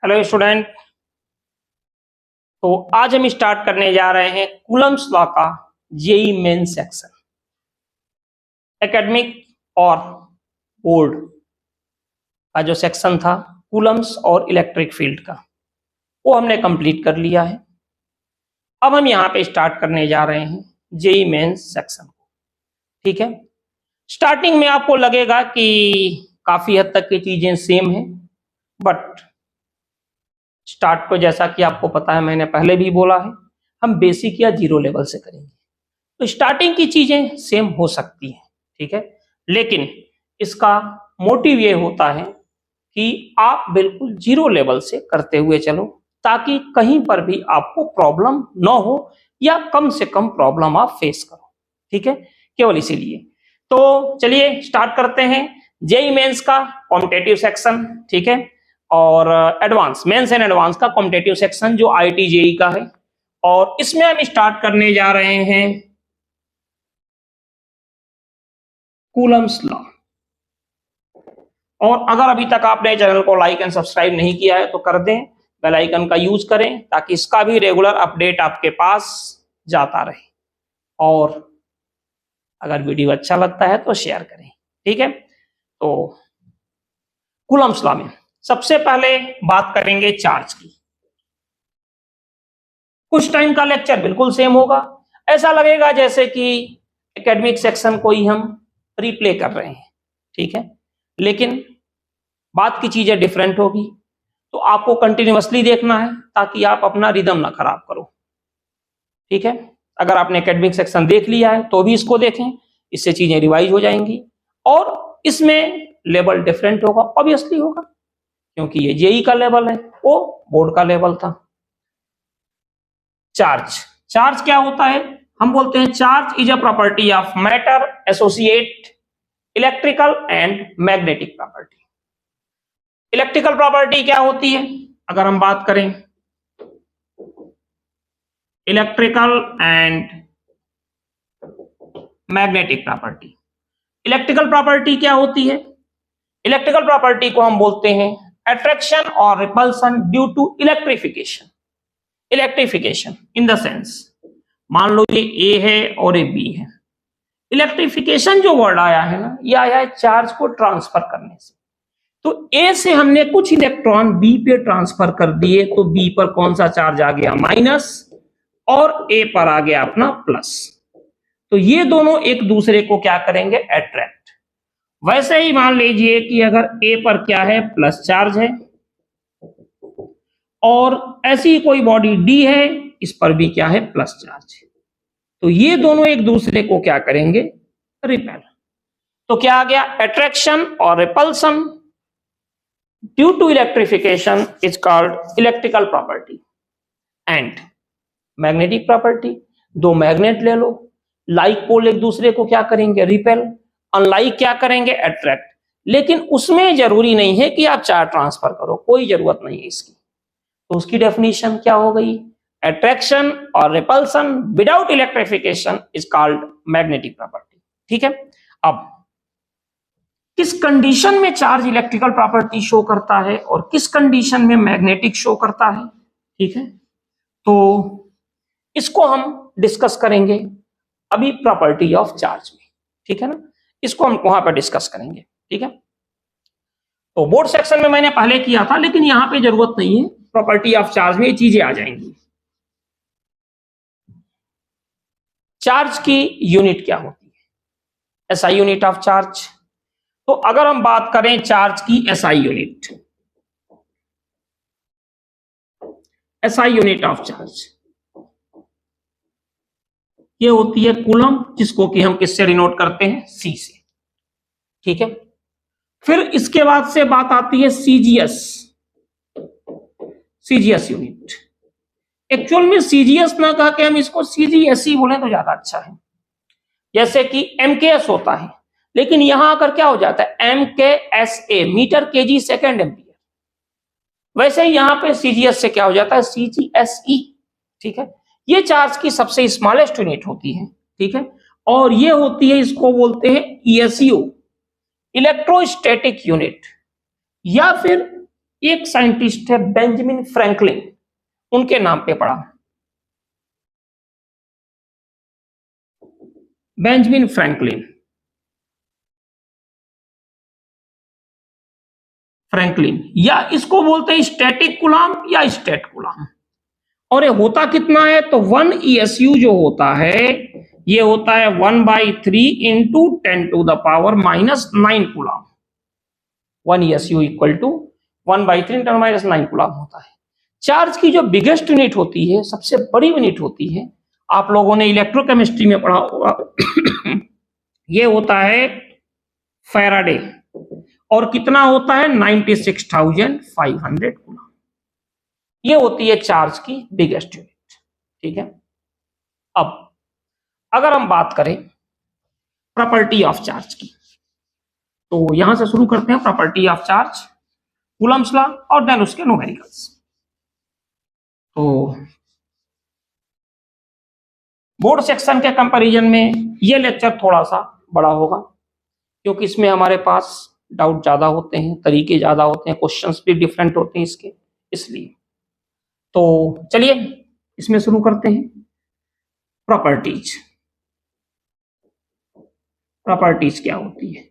Hello student. तो आज हम स्टार्ट करने जा रहे हैं कूलम्स लॉ का जेई मेन सेक्शन। एकेडमिक और बोर्ड का जो सेक्शन था कूलम्स और इलेक्ट्रिक फील्ड का, वो हमने कंप्लीट कर लिया है। अब हम यहाँ पे स्टार्ट करने जा रहे हैं जेई मेन सेक्शन को। ठीक है, स्टार्टिंग में आपको लगेगा कि काफी हद तक की चीजें सेम है, बट स्टार्ट को जैसा कि आपको पता है, मैंने पहले भी बोला है, हम बेसिक या जीरो लेवल से करेंगे। तो स्टार्टिंग की चीजें सेम हो सकती हैं, ठीक है, लेकिन इसका मोटिव ये होता है कि आप बिल्कुल जीरो लेवल से करते हुए चलो, ताकि कहीं पर भी आपको प्रॉब्लम ना हो या कम से कम प्रॉब्लम आप फेस करो। ठीक है, केवल इसीलिए। तो चलिए स्टार्ट करते हैं जेई मेंस का कॉम्पिटिटिव सेक्शन। ठीक है, और एडवांस मेंस एंड एडवांस का कॉम्पिटिटिव सेक्शन जो आईटी जेई का है, और इसमें हम स्टार्ट करने जा रहे हैं कूलम्स लॉ। और अगर अभी तक आपने चैनल को लाइक एंड सब्सक्राइब नहीं किया है तो कर दें, बेल आइकन का यूज करें ताकि इसका भी रेगुलर अपडेट आपके पास जाता रहे। और अगर वीडियो अच्छा लगता है तो शेयर करें। ठीक है, तो कूलम्स लॉ में सबसे पहले बात करेंगे चार्ज की। कुछ टाइम का लेक्चर बिल्कुल सेम होगा, ऐसा लगेगा जैसे कि एकेडमिक सेक्शन को ही हम रिप्ले कर रहे हैं। ठीक है, लेकिन बात की चीजें डिफरेंट होगी, तो आपको कंटिन्यूअसली देखना है ताकि आप अपना रिदम ना खराब करो। ठीक है, अगर आपने एकेडमिक सेक्शन देख लिया है तो भी इसको देखें, इससे चीजें रिवाइज हो जाएंगी। और इसमें लेवल डिफरेंट होगा, ऑब्वियसली होगा, क्योंकि ये जेई का लेवल है, वो बोर्ड का लेवल था। चार्ज क्या होता है? हम बोलते हैं charge is a property of matter associate electrical and magnetic property. Electrical property क्या होती है? अगर हम बात करें electrical and magnetic property, electrical property क्या होती है? इलेक्ट्रिकल प्रॉपर्टी को हम बोलते हैं अट्रैक्शन और repulsion due to electrification. Electrification in the sense, मान लो ये ए है और ये बी है। इलेक्ट्रिफिकेशन जो वर्ड आया है ना, ये आया है चार्ज को ट्रांसफर करने से। तो ए से हमने कुछ इलेक्ट्रॉन बी पे ट्रांसफर कर दिए, तो बी पर कौन सा चार्ज आ गया? माइनस, और ए पर आ गया अपना प्लस। तो ये दोनों एक दूसरे को क्या करेंगे? अट्रैक्ट। वैसे ही मान लीजिए कि अगर ए पर क्या है? प्लस चार्ज है, और ऐसी कोई बॉडी डी है, इस पर भी क्या है? प्लस चार्ज है। तो ये दोनों एक दूसरे को क्या करेंगे? रिपेल। तो क्या आ गया? अट्रैक्शन और repulsion due to electrification is called electrical property. And magnetic property, दो मैग्नेट ले लो, लाइक पोल एक दूसरे को क्या करेंगे? रिपेल। अनलाइक क्या करेंगे? अट्रैक्ट। लेकिन उसमें जरूरी नहीं है कि आप चार्ज ट्रांसफर करो, कोई जरूरत नहीं है इसकी। तो उसकी डेफिनेशन क्या हो गई? अट्रैक्शन और repulsion without electrification is called magnetic property. ठीक है, अब किस कंडीशन में चार्ज इलेक्ट्रिकल प्रॉपर्टी शो करता है और किस कंडीशन में मैग्नेटिक शो करता है? ठीक है, तो इसको हम डिस्कस करेंगे अभी प्रॉपर्टी ऑफ चार्ज में। ठीक है ना, इसको हम वहां पर डिस्कस करेंगे। ठीक है, तो बोर्ड सेक्शन में मैंने पहले किया था, लेकिन यहां पे जरूरत नहीं है, प्रॉपर्टी ऑफ चार्ज में ये चीजें आ जाएंगी। चार्ज की यूनिट क्या होती है? SI unit of charge. तो अगर हम बात करें चार्ज की SI unit, SI unit of charge ये होती है कूलम, जिसको कि हम किससे डिनोट करते हैं? सी से। ठीक है, फिर इसके बाद से बात आती है सीजीएस। सीजीएस यूनिट, एक्चुअल में सीजीएस ना कहा के हम इसको सीजीएसई बोले तो ज्यादा अच्छा है। जैसे कि एमकेएस होता है, लेकिन यहां आकर क्या हो जाता है? एमकेएसए, मीटर केजी सेकेंड एम्पियर। वैसे ही यहां पे सीजीएस से क्या हो जाता है? सीजीएसई। ठीक है, ये चार्ज की सबसे स्मॉलेस्ट यूनिट होती है। ठीक है, और ये होती है, इसको बोलते हैं ईएसयू, इलेक्ट्रोस्टैटिक यूनिट, या फिर एक साइंटिस्ट है बेंजामिन फ्रैंकलिन, उनके नाम पे पढ़ा। बेंजामिन फ्रैंकलिन, फ्रैंकलिन, या इसको बोलते हैं स्टैटिक कूलाम या स्टेट कूलाम। और ये होता कितना है, तो 1 ESU जो होता है ये होता है 1/3 into 10⁻⁻9 coulomb. 1 ESU equal to 1/3 × 10⁻9 coulomb होता है। चार्ज की जो बिगेस्ट यूनिट होती है, सबसे बड़ी यूनिट होती है, आप लोगों ने इलेक्ट्रोकेमिस्ट्री में पढ़ा होगा ये होता है फैराडे, और कितना होता है 96,500 कूलम। ये होती है चार्ज की बिगेस्ट यूनिट। ठीक है, अब अगर हम बात करें प्रॉपर्टी ऑफ चार्ज की, तो यहां से शुरू करते हैं property of charge, Coulomb's law, और देन उसके न्यूमेरिकल्स। तो बोर्ड सेक्शन के कंपैरिजन में ये लेक्चर थोड़ा सा बड़ा होगा, क्योंकि इसमें हमारे पास डाउट ज्यादा होते हैं, तरीके ज्यादा होते हैं, क्वेश्चंस भी डिफरेंट होते हैं इसके, इसलिए। तो चलिए इसमें शुरू करते हैं प्रॉपर्टीज। प्रॉपर्टीज क्या होती है?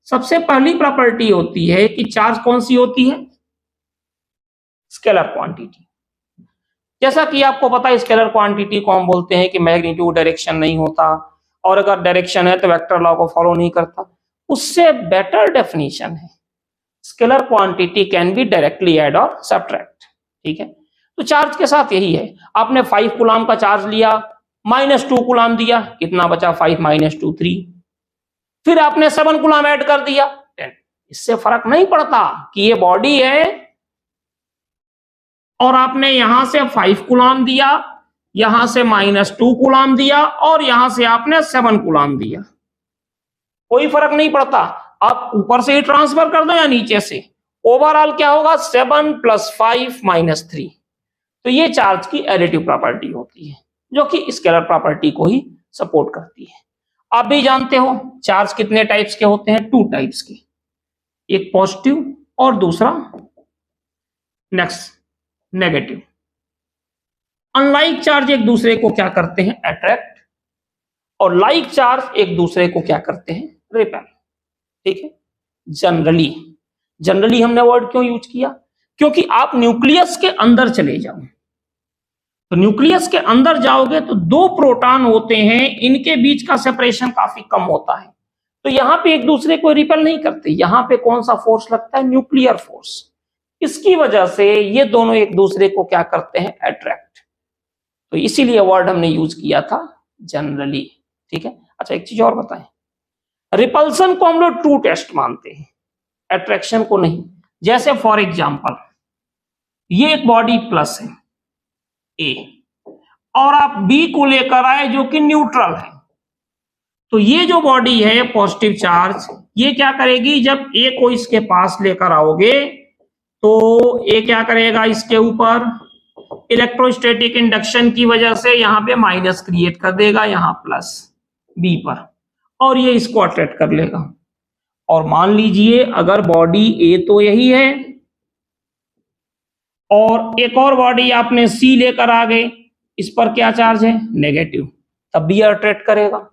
सबसे पहली प्रॉपर्टी होती है कि चार्ज कौन सी होती है? Scalar quantity. जैसा कि आपको पता है स्केलर क्वांटिटी को हम बोलते हैं कि मैग्नीट्यूड डायरेक्शन नहीं होता, और अगर डायरेक्शन है तो वेक्टर लॉ को फॉलो नहीं करता। उससे बेटर डेफिनेशन है scalar quantity can be directly add और सब्ट्रैक्ट। ठीक है, तो चार्ज के साथ यही है। आपने 5 कूलाम का चार्ज लिया, -2 कूलाम दिया, कितना बचा? 5 - 2 3। फिर आपने 7 कूलाम ऐड कर दिया 10। इससे फर्क नहीं पड़ता कि ये बॉडी है और आपने यहां से 5 कूलाम दिया, यहां से -2 कूलाम दिया, और यहां से आपने 7 कूलाम दिया, कोई फर्क नहीं पड़ता। आप ऊपर से ही ट्रांसफर कर दो या नीचे से, ओवरऑल क्या होगा? 7 + 5 - 3। तो ये चार्ज की एडिटिव प्रॉपर्टी होती है, जो कि स्केलर प्रॉपर्टी को ही सपोर्ट करती है। आप भी जानते हो चार्ज कितने टाइप्स के होते हैं? 2 टाइप्स के, एक पॉजिटिव और दूसरा नेक्स्ट नेगेटिव। अनलाइक चार्ज एक दूसरे को क्या करते हैं? अट्रैक्ट, और लाइक चार्ज एक दूसरे को क्या करते हैं? रिपेल। ठीक है, जनरली, जनरली हमने वर्ड क्यों यूज किया? क्योंकि आप न्यूक्लियस के अंदर चले जाओ, तो न्यूक्लियस के अंदर जाओगे तो 2 प्रोटॉन होते हैं, इनके बीच का सेपरेशन काफी कम होता है, तो यहां पे एक दूसरे को रिपेल नहीं करते। यहां पे कौन सा फोर्स लगता है? Nuclear force. इसकी वजह से ये दोनों एक दूसरे को क्या करते हैं? अट्रैक्ट। तो इसीलिए वर्ड हमने यूज किया था जनरली। ठीक है, अच्छा एक चीज और बताएं, रिपल्सन को हम लोग ट्रू टेस्ट मानते हैं, अट्रैक्शन को नहीं। जैसे फॉर एग्जांपल ये एक बॉडी प्लस है ए, और आप बी को लेकर आए जो कि न्यूट्रल है, तो ये जो बॉडी है पॉजिटिव चार्ज, ये क्या करेगी? जब ए को इसके पास लेकर आओगे तो ए क्या करेगा? इसके ऊपर इलेक्ट्रोस्टैटिक इंडक्शन की वजह से यहां पे माइनस क्रिएट कर देगा, यहां प्लस बी पर, और ये इसको अट्रैक्ट कर लेगा। और मान लीजिए अगर बॉडी ए तो यही है, और एक और बॉडी आपने सी लेकर आ गए, इस पर क्या चार्ज है? नेगेटिव, तब भी अट्रैक्ट करेगा।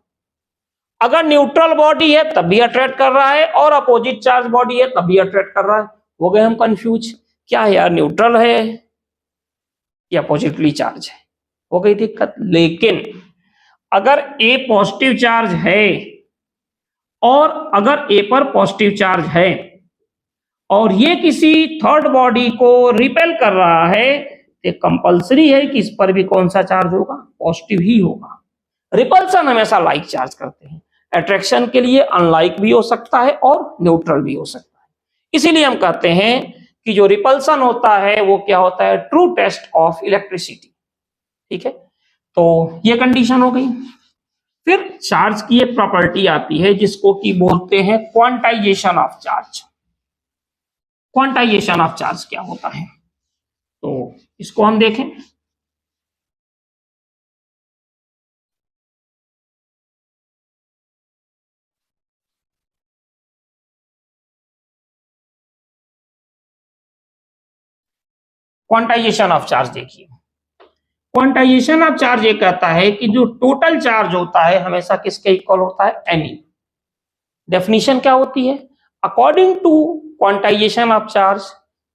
अगर न्यूट्रल बॉडी है तब भी अट्रैक्ट कर रहा है, और अपोजिट चार्ज बॉडी है तब भी अट्रैक्ट कर रहा है। हो गए हम कंफ्यूज, क्या है यार, न्यूट्रल है या पॉजिटिवली चार्ज है? हो गई दिक्कत। लेकिन अगर ए पॉजिटिव चार्ज है, और अगर ए पर पॉजिटिव चार्ज है और ये किसी थर्ड बॉडी को रिपेल कर रहा है, तो कंपलसरी है कि इस पर भी कौन सा चार्ज होगा? पॉजिटिव ही होगा। रिपल्सन हमेशा लाइक चार्ज करते हैं, अट्रैक्शन के लिए अनलाइक भी हो सकता है और न्यूट्रल भी हो सकता है। इसीलिए हम कहते हैं कि जो रिपल्सन होता है वो क्या होता है? True test of electricity. ठीक है, तो ये कंडीशन हो गई। फिर चार्ज की एक प्रॉपर्टी आती है जिसको कि बोलते हैं quantization of charge. Quantization of charge क्या होता है, तो इसको हम देखें। क्वांटाइजेशन ऑफ चार्ज देखिए, क्वांटाइजेशन ऑफ चार्ज ये कहता है कि जो टोटल चार्ज होता है हमेशा किसके इक्वल होता है, एनी। डेफिनेशन क्या होती है, according to quantization of charge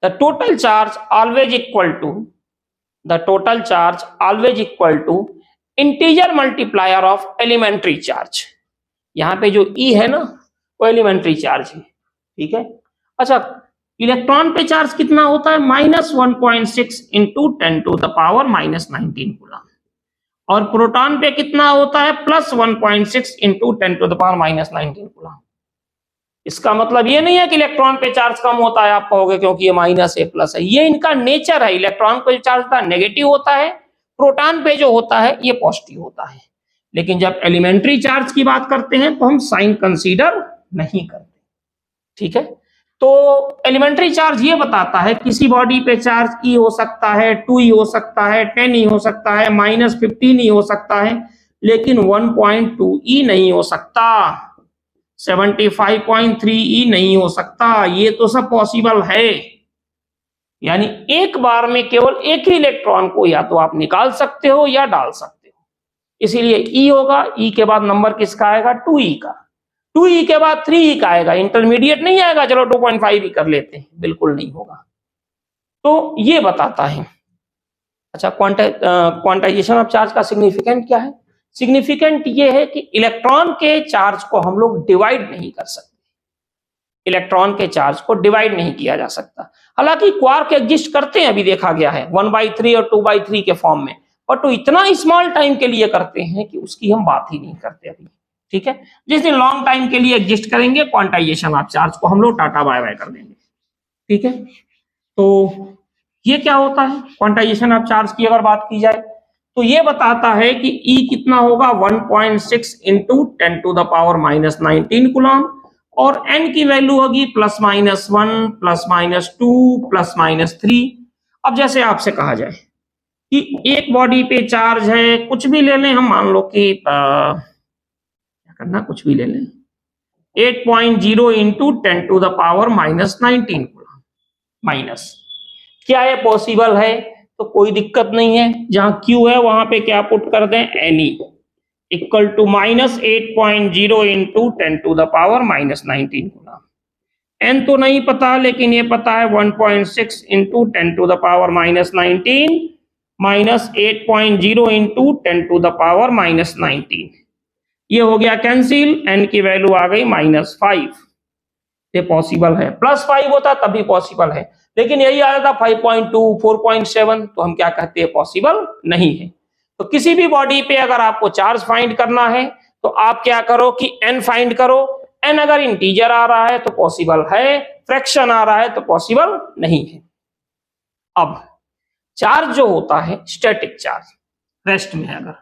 the total charge always equal to integer multiplier of elementary charge. यहां पे जो ई है ना वो एलिमेंट्री चार्ज है, ठीक है। अच्छा, इलेक्ट्रॉन पे चार्ज कितना होता है, -1.6 इंटू 10⁻⁻19 कूलम, और प्रोटॉन पे कितना होता है, +1.6 इंटू 10⁻⁻19 कूलम। इसका मतलब ये नहीं है कि इलेक्ट्रॉन पे चार्ज कम होता है, आप कहोगे क्योंकि ये माइनस है प्लस है, ये इनका नेचर है। इलेक्ट्रॉन पे चार्ज होता है नेगेटिव होता है, प्रोटॉन पे जो होता है ये पॉजिटिव होता है। लेकिन जब एलिमेंट्री चार्ज की बात करते हैं तो हम साइन कंसीडर नहीं करते, ठीक है। तो एलिमेंट्री चार्ज ये बताता है किसी बॉडी पे चार्ज ई हो सकता है, 2e हो सकता है, 10e हो सकता है, -15e हो सकता है, लेकिन 1.2e नहीं हो सकता, 75.3e नहीं हो सकता। ये तो सब पॉसिबल है, यानी एक बार में केवल एक ही इलेक्ट्रॉन को या तो आप निकाल सकते हो या डाल सकते हो, इसीलिए E होगा। E के बाद नंबर किसका आएगा, 2e का, 2e के बाद 3e का आएगा, इंटरमीडिएट नहीं आएगा, चलो 2.5 ही कर लेते हैं, बिल्कुल नहीं होगा। तो ये बताता है। अच्छा, क्वांटाइजेशन ऑफ चार्ज का सिग्निफिकेंट क्या है, सिग्निफिकेंट ये है कि इलेक्ट्रॉन के चार्ज को हम लोग डिवाइड नहीं कर सकते, इलेक्ट्रॉन के चार्ज को डिवाइड नहीं किया जा सकता। हालांकि क्वार्क एग्जिस्ट करते हैं, अभी देखा गया है 1/3 और 2/3 के फॉर्म में, बट तो इतना स्मॉल टाइम के लिए करते हैं कि उसकी हम बात ही नहीं करते अभी, ठीक है। जिस दिन लॉन्ग टाइम के लिए एग्जिस्ट करेंगे क्वांटाइजेशन ऑफ चार्ज को हम लोग टाटा बाय बाय कर देंगे, ठीक है। तो ये क्या होता है, क्वांटाइजेशन ऑफ चार्ज की अगर बात की जाए तो ये बताता है कि E कितना होगा, 1.6 इंटू 10⁻⁻19 कूलम, और N की वैल्यू होगी +-1 +-2 +-3। अब जैसे आपसे कहा जाए कि एक बॉडी पे चार्ज है, कुछ भी ले लें हम, मान लो कि क्या करना, कुछ भी ले लें, 8.0 इंटू 10⁻⁻19 कूलम माइनस, क्या ये पॉसिबल है, तो कोई दिक्कत नहीं है, जहां Q है वहां पे क्या पुट कर दें, Ne equal to -8.0 into 10⁻⁻19 coulomb. N तो नहीं पता, लेकिन ये पता है 1.6 इंटू 10⁻⁻19 माइनस 8.0 इंटू 10⁻⁻19, ये हो गया कैंसिल, N की वैल्यू आ गई -5। ये पॉसिबल है, +5 होता तभी पॉसिबल है, लेकिन यही आया था 5.2 4.7, तो हम क्या कहते हैं, पॉसिबल नहीं है। तो किसी भी बॉडी पे अगर आपको चार्ज फाइंड करना है तो आप क्या करो कि N फाइंड करो, N अगर इंटीजर आ रहा है तो पॉसिबल है, फ्रैक्शन आ रहा है तो पॉसिबल नहीं है। अब चार्ज जो होता है स्टैटिक चार्ज, रेस्ट में अगर,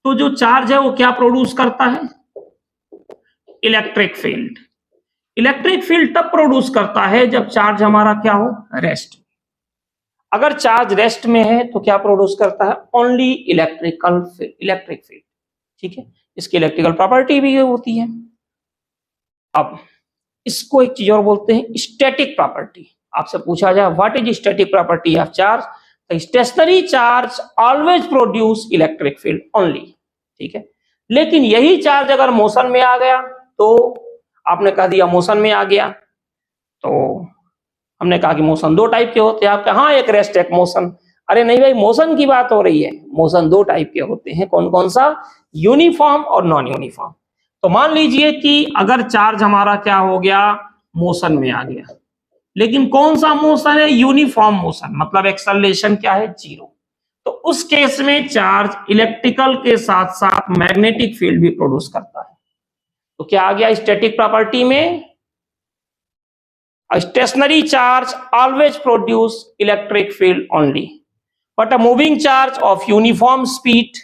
तो जो चार्ज है वो क्या प्रोड्यूस करता है, इलेक्ट्रिक फील्ड। इलेक्ट्रिक फील्ड तब प्रोड्यूस करता है जब चार्ज हमारा क्या हो, रेस्ट। अगर चार्ज रेस्ट में है तो क्या प्रोड्यूस करता है, ओनली इलेक्ट्रिक फील्ड, ठीक है। इसकी इलेक्ट्रिकल प्रॉपर्टी भी होती है। अब इसको एक चीज और बोलते हैं, स्टैटिक प्रॉपर्टी। आपसे पूछा जाए what is static property of charge, तो stationary charge always produce electric field only, ठीक है। लेकिन यही चार्ज अगर मोशन में आ गया, तो आपने कह दिया मोशन में आ गया, तो हमने कहा कि मोशन 2 टाइप के होते हैं, आप कहा हाँ एक रेस्ट एक मोशन, अरे नहीं भाई, मोशन की बात हो रही है, मोशन 2 टाइप के होते हैं, कौन कौन सा, यूनिफॉर्म और नॉन यूनिफॉर्म। तो मान लीजिए कि अगर चार्ज हमारा क्या हो गया, मोशन में आ गया, लेकिन कौन सा मोशन है, यूनिफॉर्म मोशन, मतलब एक्सेलरेशन क्या है, 0, तो उस केस में चार्ज इलेक्ट्रिकल के साथ साथ मैग्नेटिक फील्ड भी प्रोड्यूस करता है। तो क्या आ गया स्टैटिक प्रॉपर्टी में, a stationary charge always produce electric field only, but a moving charge of uniform speed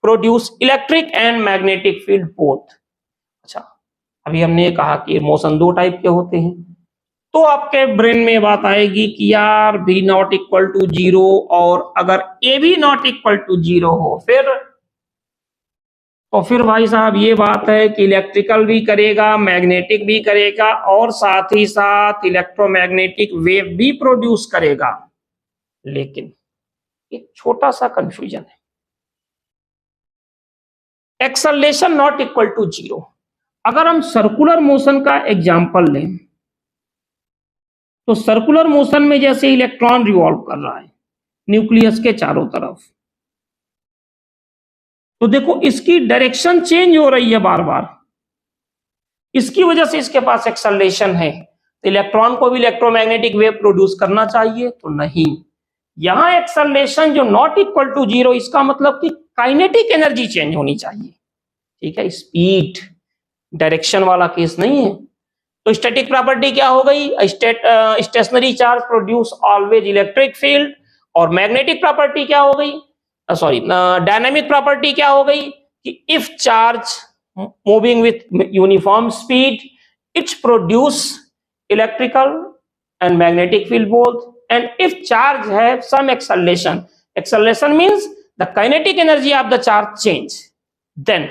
produce electric and magnetic field both। अच्छा, अभी हमने कहा कि मोशन 2 टाइप के होते हैं, तो आपके ब्रेन में बात आएगी कि यार V नॉट इक्वल टू 0, और अगर A भी नॉट इक्वल टू 0 हो फिर भाई साहब ये बात है कि इलेक्ट्रिकल भी करेगा, मैग्नेटिक भी करेगा, और साथ ही साथ इलेक्ट्रोमैग्नेटिक वेव भी प्रोड्यूस करेगा। लेकिन एक छोटा सा कंफ्यूजन है, एक्सेलरेशन नॉट इक्वल टू 0। अगर हम सर्कुलर मोशन का एग्जांपल लें तो सर्कुलर मोशन में जैसे इलेक्ट्रॉन रिवॉल्व कर रहा है न्यूक्लियस के चारों तरफ, तो देखो इसकी डायरेक्शन चेंज हो रही है बार बार, इसकी वजह से इसके पास एक्सेलरेशन है। तो इलेक्ट्रॉन को भी इलेक्ट्रोमैग्नेटिक वेव प्रोड्यूस करना चाहिए, तो नहीं, यहां एक्सेलरेशन जो नॉट इक्वल टू 0, इसका मतलब कि काइनेटिक एनर्जी चेंज होनी चाहिए, ठीक है, स्पीड, डायरेक्शन वाला केस नहीं है। तो स्टैटिक प्रॉपर्टी क्या हो गई, stationary charge produce always electric field, और मैग्नेटिक प्रॉपर्टी क्या हो गई, सॉरी डायनामिक प्रॉपर्टी क्या हो गई कि if charge moving with uniform speed its produce electrical and magnetic field both, and if charge have some acceleration, acceleration means the kinetic energy of the charge change, then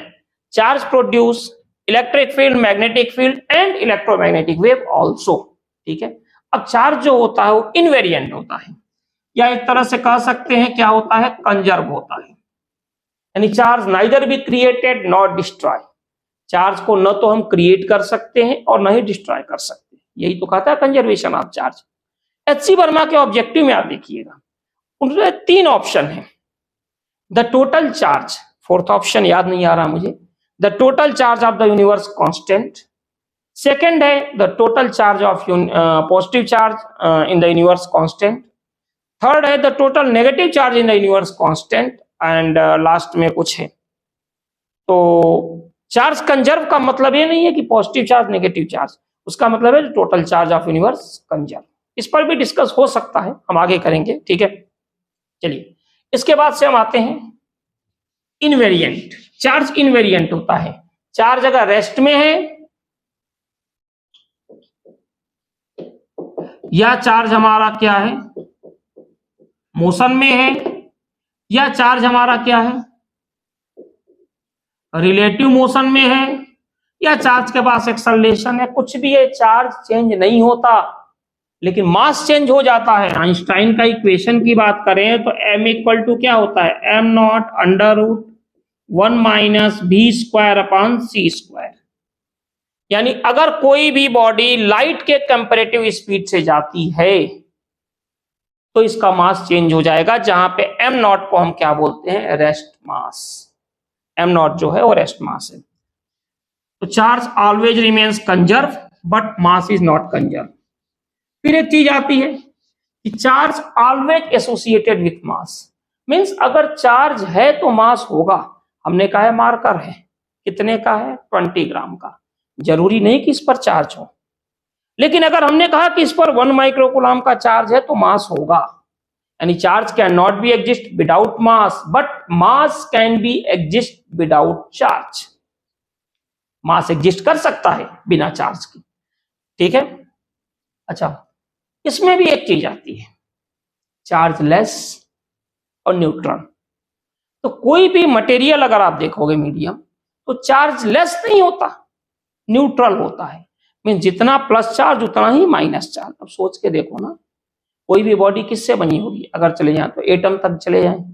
charge produce electric field, magnetic field and electromagnetic wave also, ठीक है। अब charge जो होता है वो invariant होता है, या एक तरह से कह सकते हैं क्या होता है, कंजर्व होता है, यानी charge neither be created not destroy, charge को न तो हम क्रिएट कर सकते हैं और न ही डिस्ट्रॉय कर सकते हैं, यही तो कहता है conservation of charge. H C. Verma के ऑब्जेक्टिव में आप देखिएगा उनमें 3 ऑप्शन है, the total charge, fourth option याद नहीं आ रहा मुझे, the total charge of the universe constant, second है the total charge of positive charge in the universe constant, third है the total negative charge in the universe constant, and last में कुछ है। तो चार्ज कंजर्व का मतलब ये नहीं है कि पॉजिटिव चार्ज नेगेटिव चार्ज, उसका मतलब है total charge of universe conserve. इस पर भी डिस्कस हो सकता है, हम आगे करेंगे, ठीक है। चलिए इसके बाद से हम आते हैं इनवेरिएंट। चार्ज इनवेरिएंट होता है, चार्ज अगर रेस्ट में है या चार्ज हमारा क्या है मोशन में है, या चार्ज हमारा क्या है रिलेटिव मोशन में है, या चार्ज के पास एक्सेलरेशन है, कुछ भी है, चार्ज चेंज नहीं होता लेकिन मास चेंज हो जाता है। आइंस्टाइन का इक्वेशन की बात करें तो m इक्वल टू क्या होता है, m nought under root 1 minus v square upon c square, यानी अगर कोई भी बॉडी लाइट के कंपैरेटिव स्पीड से जाती है तो इसका मास चेंज हो जाएगा, जहां पे m नॉट को हम क्या बोलते हैं, रेस्ट मास, m नॉट जो है वो रेस्ट मास है। तो charge always remains conserve but mass is not conserve. फिर एक चीज आती है कि charge always associated with mass, means अगर चार्ज है तो मास होगा। हमने कहा है मार्कर है, कितने का है, 20 ग्राम का, जरूरी नहीं कि इस पर चार्ज हो, लेकिन अगर हमने कहा कि इस पर 1 माइक्रोकूलम का चार्ज है तो मास होगा, यानी charge can not be exist without mass but mass can be exist without charge. Mass exist कर सकता है बिना चार्ज के, ठीक है। अच्छा, इसमें भी एक चीज आती है, चार्जलेस और न्यूट्रॉन। तो कोई भी मटेरियल अगर आप देखोगे मीडियम तो चार्जलेस नहीं होता, न्यूट्रल होता है, मीन जितना प्लस चार्ज उतना ही माइनस चार्ज। अब सोच के देखो ना, कोई भी बॉडी किससे बनी होगी, अगर चले जाए तो एटम तक चले जाए,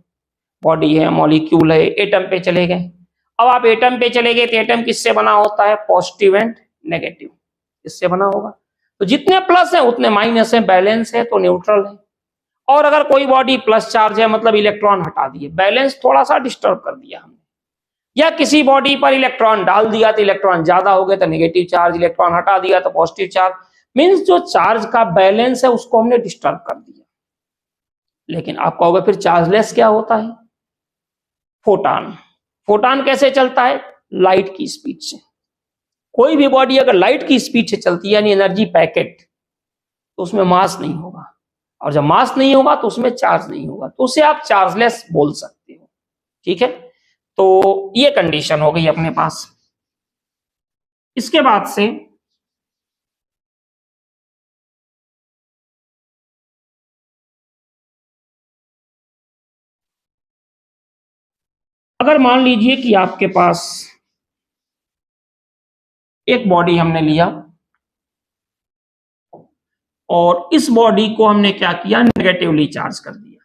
बॉडी है, मॉलिक्यूल है, एटम पे चले गए। अब आप एटम पे चले गए तो एटम किससे बना होता है, पॉजिटिव एंड नेगेटिव, किससे बना होगा, तो जितने प्लस है उतने माइनस है, बैलेंस है तो न्यूट्रल है। और अगर कोई बॉडी प्लस चार्ज है मतलब इलेक्ट्रॉन हटा दिए, बैलेंस थोड़ा सा डिस्टर्ब कर दिया हमने, या किसी बॉडी पर इलेक्ट्रॉन डाल दिया तो इलेक्ट्रॉन ज्यादा हो गए तो नेगेटिव चार्ज, इलेक्ट्रॉन हटा दिया तो पॉजिटिव चार्ज, मींस जो चार्ज का बैलेंस है उसको हमने डिस्टर्ब कर दिया। लेकिन आप कहोगे फिर चार्जलेस क्या होता है, फोटॉन। फोटॉन कैसे चलता है, लाइट की स्पीड से। कोई भी बॉडी अगर लाइट की स्पीड से चलती है यानी एनर्जी पैकेट, तो उसमें मास नहीं होगा, और जब मास नहीं होगा तो उसमें चार्ज नहीं होगा, तो उसे आप चार्जलेस बोल सकते हो, ठीक है। तो ये कंडीशन हो गई अपने पास। इसके बाद से अगर मान लीजिए कि आपके पास एक बॉडी हमने लिया और इस बॉडी को हमने क्या किया, नेगेटिवली चार्ज कर दिया,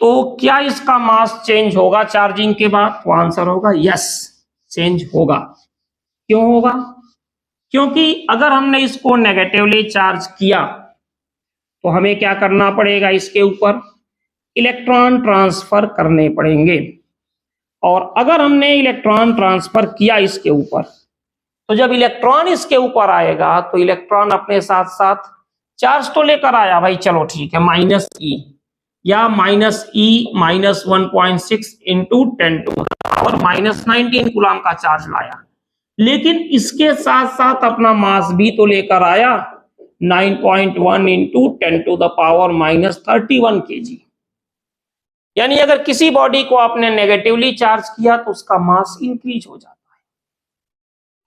तो क्या इसका मास चेंज होगा चार्जिंग के बाद? तो आंसर होगा यस, चेंज होगा। क्यों होगा? क्योंकि अगर हमने इसको नेगेटिवली चार्ज किया तो हमें क्या करना पड़ेगा? इसके ऊपर इलेक्ट्रॉन ट्रांसफर करने पड़ेंगे, और अगर हमने इलेक्ट्रॉन ट्रांसफर किया इसके ऊपर, तो जब इलेक्ट्रॉन इसके ऊपर आएगा तो इलेक्ट्रॉन अपने साथ साथ चार्ज तो लेकर आया भाई, चलो ठीक है, माइनस ई या minus E minus 1.6 into 10⁻⁻⁻⁹ coulomb का चार्ज लाया, लेकिन इसके साथ साथ अपना मास भी तो लेकर आया 9.1 इंटू 10⁻31 kg। यानी अगर किसी बॉडी को आपने नेगेटिवली चार्ज किया तो उसका मास इंक्रीज हो जाता है।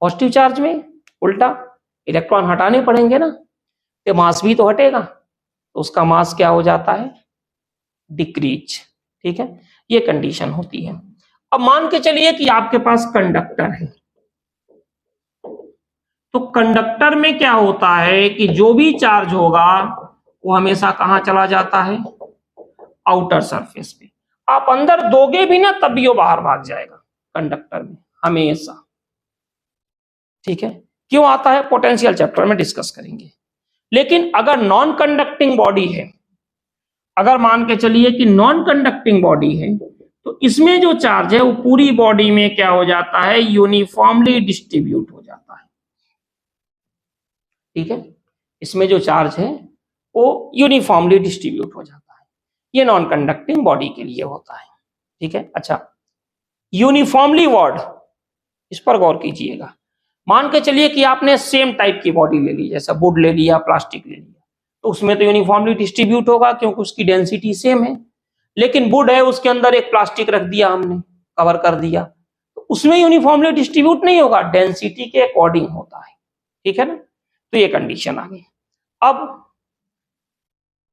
पॉजिटिव चार्ज में उल्टा इलेक्ट्रॉन हटाने पड़ेंगे ना, तो मास भी तो हटेगा, तो उसका मास क्या हो जाता है? डिक्रीज। ठीक है, ये कंडीशन होती है। अब मान के चलिए कि आपके पास कंडक्टर है, तो कंडक्टर में क्या होता है कि जो भी चार्ज होगा वो हमेशा कहां चला जाता है? आउटर सरफेस पे। आप अंदर दोगे भी ना तब भी वो बाहर भाग जाएगा कंडक्टर में हमेशा। ठीक है, क्यों आता है? पोटेंशियल चैप्टर में डिस्कस करेंगे। लेकिन अगर नॉन कंडक्टिंग बॉडी है, अगर मान के चलिए कि नॉन कंडक्टिंग बॉडी है, तो इसमें जो चार्ज है वो पूरी बॉडी में क्या हो जाता है? यूनिफॉर्मली डिस्ट्रीब्यूट हो जाता है। ठीक है, इसमें जो चार्ज है वो यूनिफॉर्मली डिस्ट्रीब्यूट हो जाता है। ये नॉन कंडक्टिंग बॉडी के लिए होता है। ठीक है, अच्छा, यूनिफॉर्मली वर्ड, इस पर गौर कीजिएगा। मान के चलिए कि आपने सेम टाइप की बॉडी ले ली, जैसा वुड ले लिया, प्लास्टिक ले लिया, तो उसमें तो यूनिफॉर्मली डिस्ट्रीब्यूट होगा क्योंकि उसकी डेंसिटी सेम है। लेकिन वुड है, उसके अंदर एक प्लास्टिक रख दिया हमने, कवर कर दिया, तो उसमें यूनिफॉर्मली डिस्ट्रीब्यूट नहीं होगा, डेंसिटी के अकॉर्डिंग होता है। ठीक है ना, तो ये कंडीशन आ गई। अब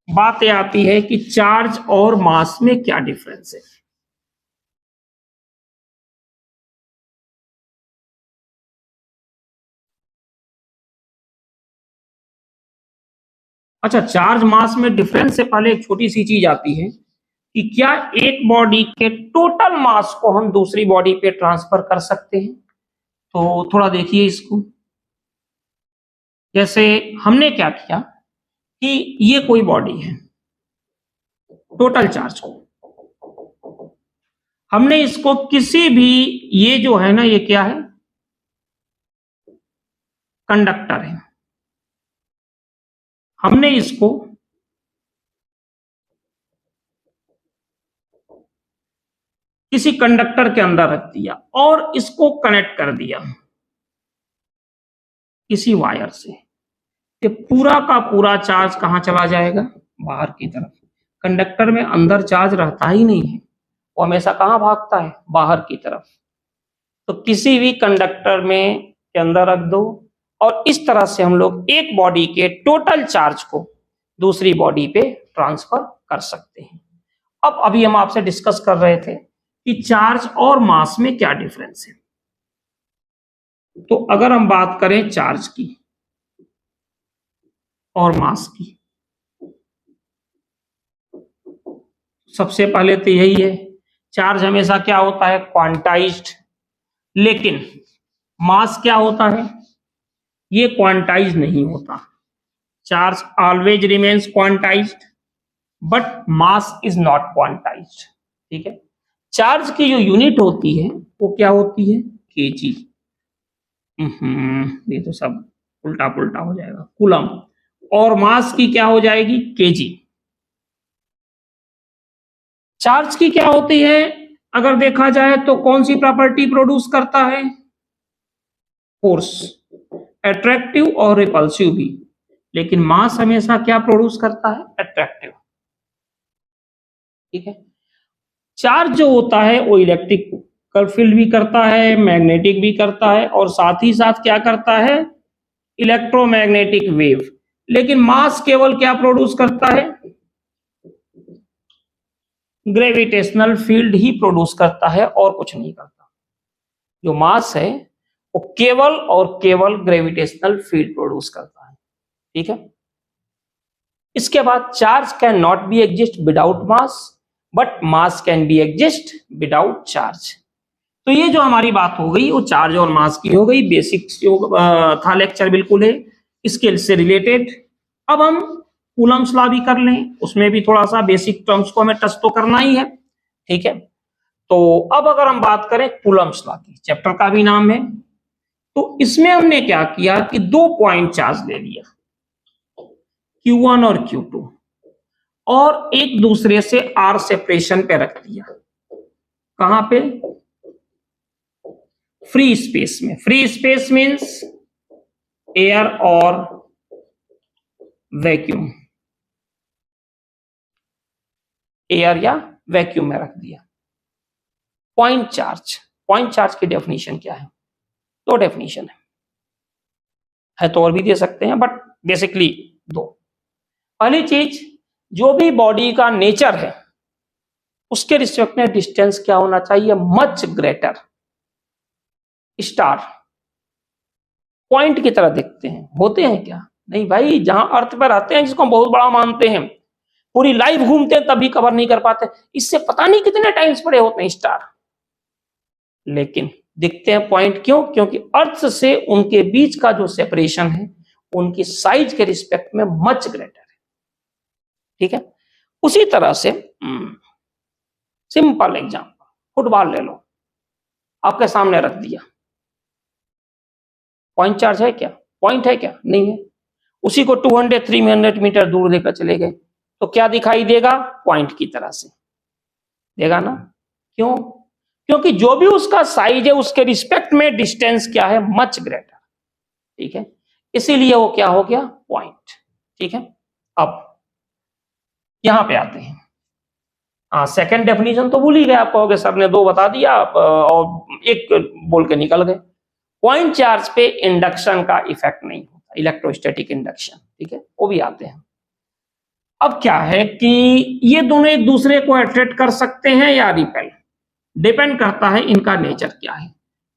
बात आती है कि चार्ज और मास में क्या डिफरेंस है। अच्छा, चार्ज मास में डिफरेंस से पहले एक छोटी सी चीज आती है कि क्या एक बॉडी के टोटल मास को हम दूसरी बॉडी पे ट्रांसफर कर सकते हैं? तो थोड़ा देखिए इसको। जैसे हमने क्या किया कि ये कोई बॉडी है, टोटल चार्ज को हमने इसको किसी भी, ये जो है ना, ये क्या है? कंडक्टर है। हमने इसको किसी कंडक्टर के अंदर रख दिया और इसको कनेक्ट कर दिया किसी वायर से, ये पूरा का पूरा चार्ज कहां चला जाएगा? बाहर की तरफ। कंडक्टर में अंदर चार्ज रहता ही नहीं है, वो हमेशा कहां भागता है? बाहर की तरफ। तो किसी भी कंडक्टर में के अंदर रख दो और इस तरह से हम लोग एक बॉडी के टोटल चार्ज को दूसरी बॉडी पे ट्रांसफर कर सकते हैं। अब अभी हम आपसे डिस्कस कर रहे थे कि चार्ज और मास में क्या डिफरेंस है। तो अगर हम बात करें चार्ज की और मास की, सबसे पहले तो यही है, चार्ज हमेशा क्या होता है? क्वांटाइज्ड। लेकिन मास क्या होता है? ये क्वांटाइज नहीं होता। Charge always remains quantized but mass is not quantized. ठीक है, चार्ज की जो यूनिट होती है वो क्या होती है? केजी। ये तो सब उल्टा पुल्टा हो जाएगा, कूलम। और मास की क्या हो जाएगी? केजी। चार्ज की क्या होती है अगर देखा जाए तो? कौन सी प्रॉपर्टी प्रोड्यूस करता है? फोर्स, अट्रैक्टिव और रिपल्सिव भी। लेकिन मास हमेशा क्या प्रोड्यूस करता है? अट्रैक्टिव। ठीक है, चार्ज जो होता है वो इलेक्ट्रिक फील्ड भी करता है, मैग्नेटिक भी करता है, और साथ ही साथ क्या करता है? Electromagnetic wave. लेकिन मास केवल क्या प्रोड्यूस करता है? ग्रेविटेशनल फील्ड ही प्रोड्यूस करता है और कुछ नहीं करता। जो मास है वो केवल और केवल ग्रेविटेशनल फील्ड प्रोड्यूस करता है। ठीक है, इसके बाद charge can not be exist without mass but mass can be exist without charge. तो ये जो हमारी बात हो गई वो चार्ज और मास की हो गई, बेसिक जो था लेक्चर बिल्कुल है इसके से रिलेटेड। अब हम कूलम्स लॉ भी कर लें, उसमें भी थोड़ा सा बेसिक टर्म्स को हमें टच तो करना ही है, ठीक है। तो अब अगर हम बात करें कूलम्स लॉ की, चैप्टर का भी नाम है, तो इसमें हमने क्या किया कि 2 पॉइंट चार्ज ले लिया Q1 और Q2 और एक दूसरे से R सेपरेशन पे रख दिया। कहां पे? फ्री स्पेस में। फ्री स्पेस मींस एयर और वैक्यूम, एयर या वैक्यूम में रख दिया। पॉइंट चार्ज की डेफिनेशन क्या है? 2 डेफिनेशन है तो और भी दे सकते हैं, बट बेसिकली 2। पहली चीज, जो भी बॉडी का नेचर है उसके रिस्पेक्ट में डिस्टेंस क्या होना चाहिए? Much greater. स्टार पॉइंट की तरह दिखते हैं, होते हैं क्या? नहीं भाई, जहां अर्थ पर रहते हैं जिसको हम बहुत बड़ा मानते हैं, पूरी लाइफ घूमते हैं तभी कवर नहीं कर पाते, इससे पता नहीं कितने टाइम्स बड़े होते हैं स्टार, लेकिन दिखते हैं पॉइंट। क्यों? क्योंकि अर्थ से उनके बीच का जो सेपरेशन है उनकी साइज के रिस्पेक्ट में मच ग्रेटर है, ठीक है। उसी तरह से सिंपल एग्जांपल, फुटबॉल ले लो, आपके सामने रख दिया, पॉइंट चार्ज है क्या? पॉइंट है क्या? नहीं है। उसी को 200-300 मीटर दूर लेकर चले गए तो क्या दिखाई देगा? पॉइंट की तरह से देगा ना। क्यों? क्योंकि जो भी उसका साइज है उसके रिस्पेक्ट में डिस्टेंस क्या है? मच ग्रेटर, ठीक है। इसीलिए वो क्या हो गया? पॉइंट, ठीक है। अब यहां पे आते हैं, सेकंड डेफिनेशन तो भूल ही गए, आप कहोगे सर ने 2 बता दिया और एक बोल के निकल गए। पॉइंट चार्ज पे इंडक्शन का इफेक्ट नहीं होता, इलेक्ट्रोस्टैटिक इंडक्शन, ठीक है, वो भी आते हैं। अब क्या है कि ये दोनों एक दूसरे को अट्रैक्ट कर सकते हैं या रिपेल, डिपेंड करता है इनका नेचर क्या है।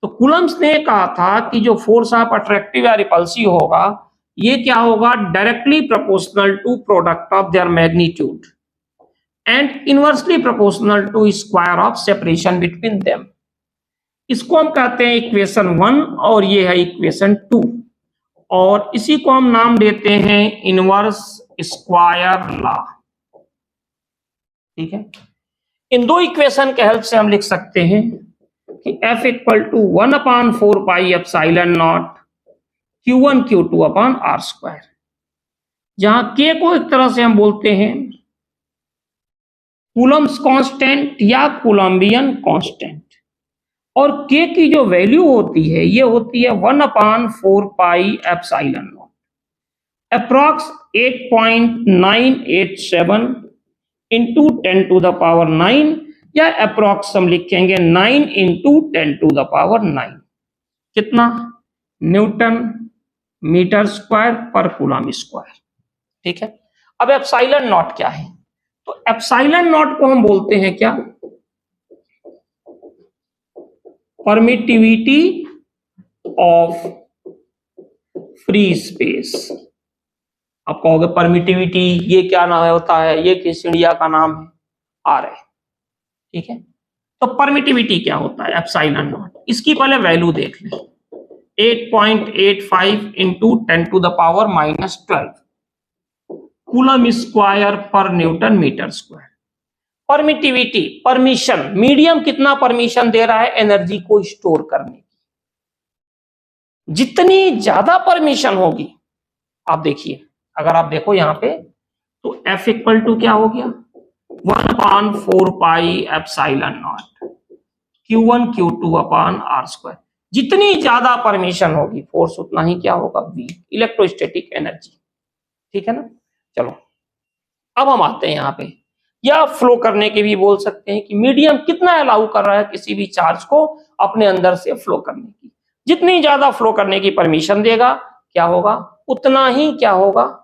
तो कूलम्स ने कहा था कि जो फोर्स ऑफ अट्रैक्टिव या रिपल्सिव होगा ये क्या होगा? Directly proportional to product of their magnitude and inversely proportional to square of separation between them. इसको हम कहते हैं इक्वेशन 1 और ये है इक्वेशन 2, और इसी को हम नाम देते हैं इनवर्स स्क्वायर लॉ, ठीक है। इन 2 इक्वेशन के हेल्प से हम लिख सकते हैं कि F equal to 1/4 pi epsilon nought Q1 Q2 upon R square, जहां K को एक तरह से हम बोलते हैं कूलम्स कांस्टेंट या कोलंबियन कांस्टेंट, और K की जो वैल्यू होती है ये होती है 1/4 pi epsilon nought, approx 8.987 into 10 to the power 9, या अप्रॉक्स हम लिखेंगे 9 इंटू 10 टू द पावर 9। कितना? न्यूटन मीटर स्क्वायर पर कूलम स्क्वायर, ठीक है। अब एप्सिलॉन नॉट क्या है? तो एप्सिलॉन नॉट को हम बोलते हैं क्या? Permittivity of free space. आप कहोगे परमिटिविटी ये क्या नाम होता है? ये किस इंडिया का नाम है? आर है, ठीक है। तो परमिटिविटी क्या होता है? Epsilon nought. इसकी पहले वैल्यू देख लें, 8.85 into 10 to the power -12 coulomb square पर newton metre square. Permittivity, permission, medium कितना परमिशन दे रहा है एनर्जी को स्टोर करने की। जितनी ज्यादा परमिशन होगी, आप देखिए, अगर आप देखो यहां पे तो F इक्वल टू क्या हो गया? 1/4 pi epsilon nought Q1 Q2 upon R square. जितनी ज्यादा परमिशन होगी फोर्स उतना ही क्या होगा? V, इलेक्ट्रोस्टैटिक एनर्जी, ठीक है ना। चलो अब हम आते हैं यहाँ पे, या फ्लो करने के भी बोल सकते हैं कि मीडियम कितना अलाउ कर रहा है किसी भी चार्ज को अपने अंदर से फ्लो करने की। जितनी ज्यादा फ्लो करने की परमिशन देगा क्या होगा? उतना ही क्या होगा?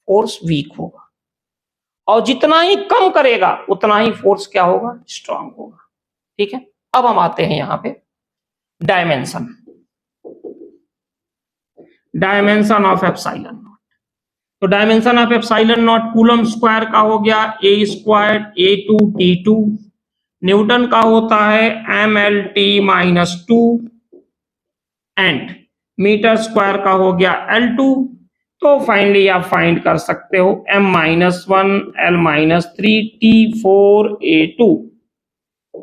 फोर्स वीक होगा, और जितना ही कम करेगा उतना ही फोर्स क्या होगा? स्ट्रांग होगा, ठीक है। अब हम आते हैं यहाँ पे डायमेंशन ऑफ एप्सिलॉन नॉट। तो dimension of epsilon not coulomb square का हो गया ए स्क्वायर A2 T2, न्यूटन का होता है MLT-2 एंड मीटर स्क्वायर का हो गया L2। तो फाइनली आप फाइंड कर सकते हो M-1 L-3 T4A2,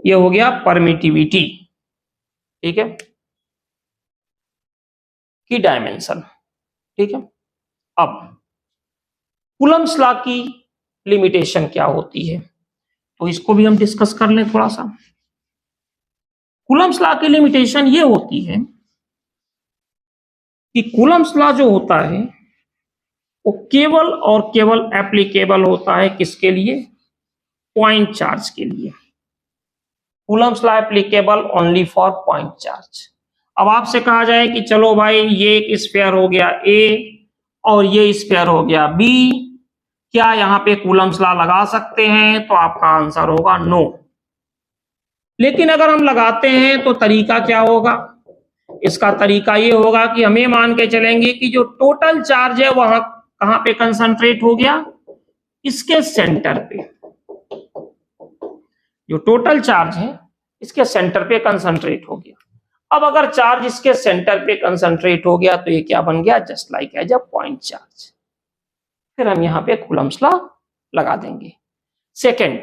ये हो गया परमिटिविटी, ठीक है, की डायमेंशन, ठीक है। अब कूलम्स लॉ की लिमिटेशन क्या होती है, तो इसको भी हम डिस्कस कर लें थोड़ा सा। कूलम्स लॉ की लिमिटेशन ये होती है कि कूलम्स लॉ जो होता है वो केवल और केवल एप्लीकेबल होता है किसके लिए, पॉइंट चार्ज के लिए। Coulomb's law applicable only for point charge. अब आपसे कहा जाए कि चलो भाई ये एक स्फीयर हो गया A और ये स्फीयर हो गया B, क्या यहाँ पे कूलम्स लॉ लगा सकते हैं, तो आपका आंसर होगा नो। लेकिन अगर हम लगाते हैं तो तरीका क्या होगा, इसका तरीका ये होगा कि हमें मान के चलेंगे कि जो टोटल चार्ज है वहां कहां पे कंसंट्रेट हो गया, इसके सेंटर पे। जो टोटल चार्ज है इसके सेंटर पे कंसंट्रेट हो गया। अब अगर चार्ज इसके सेंटर पे कंसंट्रेट हो गया तो ये क्या बन गया, just like as a point charge. फिर हम यहाँ पे कूलम्स लॉ लगा देंगे। सेकंड,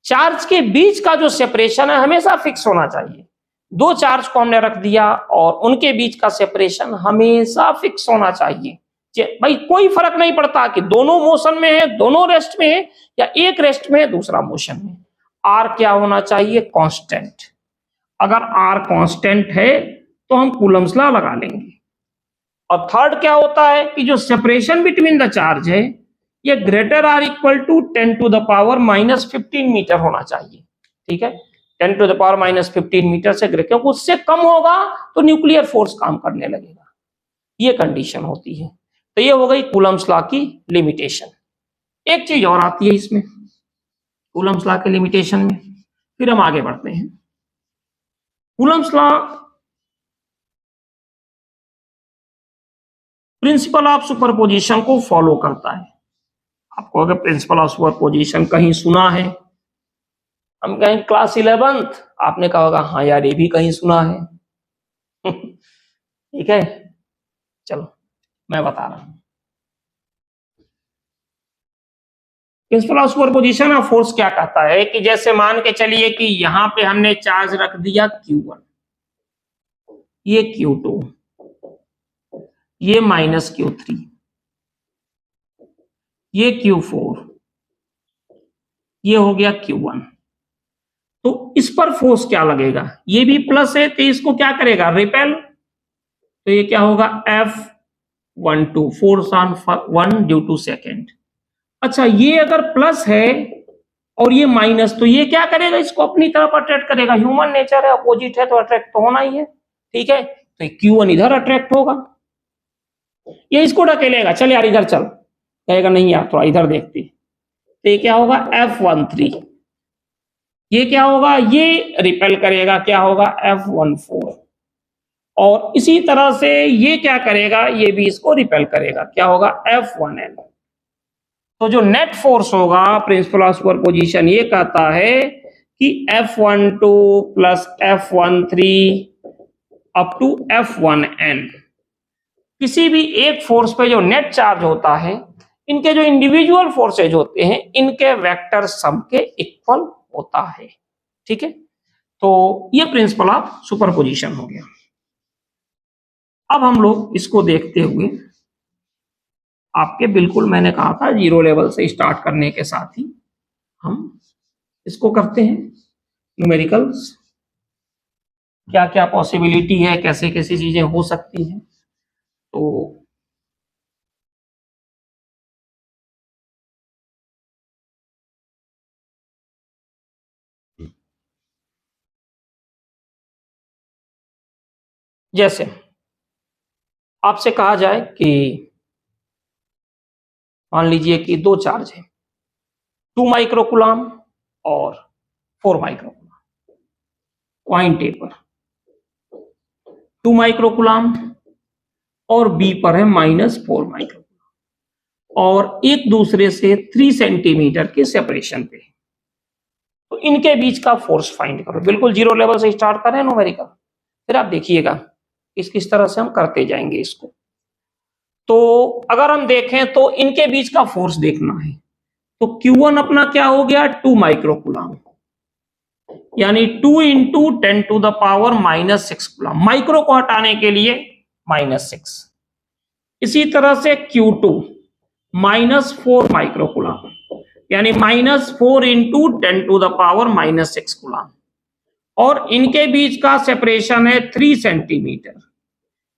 चार्ज के बीच का जो सेपरेशन है हमेशा फिक्स होना चाहिए। दो चार्ज को हमने रख दिया और उनके बीच का सेपरेशन हमेशा फिक्स होना चाहिए। भाई कोई फर्क नहीं पड़ता कि दोनों मोशन में है, दोनों रेस्ट में है, या एक रेस्ट में है दूसरा मोशन में। आर क्या होना चाहिए, कांस्टेंट। अगर आर कांस्टेंट है तो हम कूलम्स लॉ लगा लेंगे। और थर्ड क्या होता है कि जो सेपरेशन बिटवीन द चार्ज है ये greater or equal to 10⁻⁻15 metre होना चाहिए, ठीक है। 10⁻⁻15 मीटर से ग्रेटर, क्योंकि उससे कम होगा तो न्यूक्लियर फोर्स काम करने लगेगा, ये कंडीशन होती है। तो ये हो गई कूलम्स लॉ की लिमिटेशन। एक चीज और आती है इसमें कूलम्स लॉ के लिमिटेशन में, फिर हम आगे बढ़ते हैं। Coulomb's law principle of superposition को फॉलो करता है। आपको अगर प्रिंसिपल ऑफ सुपरपोजिशन कहीं सुना है, हम कहें क्लास 11th, आपने कहा होगा हाँ यार ये भी कहीं सुना है। ठीक है, चलो मैं बता रहा हूं। Principle of superposition of force क्या कहता है कि जैसे मान के चलिए कि यहां पे हमने चार्ज रख दिया Q1, ये Q2, ये -Q3, ये Q4, ये हो गया Q1। तो इस पर फोर्स क्या लगेगा, ये भी प्लस है तो इसको क्या करेगा, रिपेल। तो ये क्या होगा, F12 force on 1 due to second. अच्छा ये अगर प्लस है और ये माइनस, तो ये क्या करेगा, इसको अपनी तरफ अट्रैक्ट करेगा। ह्यूमन नेचर है, अपोजिट है तो अट्रैक्ट तो होना ही है, ठीक है। तो Q1 इधर अट्रैक्ट होगा, ये इसको ढकेलेगा, चल यार इधर चल, कहेगा नहीं यार थोड़ा इधर देखते। तो ये क्या होगा, F13। ये क्या होगा, ये रिपेल करेगा, क्या होगा, F14। और इसी तरह से ये क्या करेगा, ये भी इसको रिपेल करेगा, क्या होगा, F1L। तो जो नेट फोर्स होगा प्रिंसिपल ऑफ सुपरपोजिशन ये कहता है कि F12 plus F13 up to F1N, किसी भी एक फोर्स पे जो नेट चार्ज होता है, इनके जो इंडिविजुअल फोर्सेज होते हैं इनके वेक्टर सम के इक्वल होता है, ठीक है। तो ये प्रिंसिपल ऑफ सुपरपोजिशन हो गया। अब हम लोग इसको देखते हुए, आपके बिल्कुल मैंने कहा था जीरो लेवल से स्टार्ट करने के साथ ही हम इसको करते हैं न्यूमेरिकल्स, क्या क्या पॉसिबिलिटी है, कैसे कैसी चीजें हो सकती हैं। तो जैसे आपसे कहा जाए कि मान लीजिए कि दो चार्ज है, 2 माइक्रोकूलम और 4 माइक्रोकूलम, पॉइंट ए पर 2 माइक्रोकूलम और बी पर है -4 माइक्रोकूलम। और एक दूसरे से 3 सेंटीमीटर के सेपरेशन पे, तो इनके बीच का फोर्स फाइंड करो। बिल्कुल जीरो लेवल से स्टार्ट करें न्यूमेरिकल, फिर आप देखिएगा किस किस तरह से हम करते जाएंगे इसको। तो अगर हम देखें तो इनके बीच का फोर्स देखना है, तो Q1 अपना क्या हो गया 2 माइक्रोकूलम, यानी 2 इंटू 10⁻⁻6 कूलम, माइक्रो को हटाने के लिए -6। इसी तरह से Q2 -4 माइक्रोकूलम, यानी -4 इंटू 10⁻⁻6 कूलम, और इनके बीच का सेपरेशन है 3 सेंटीमीटर,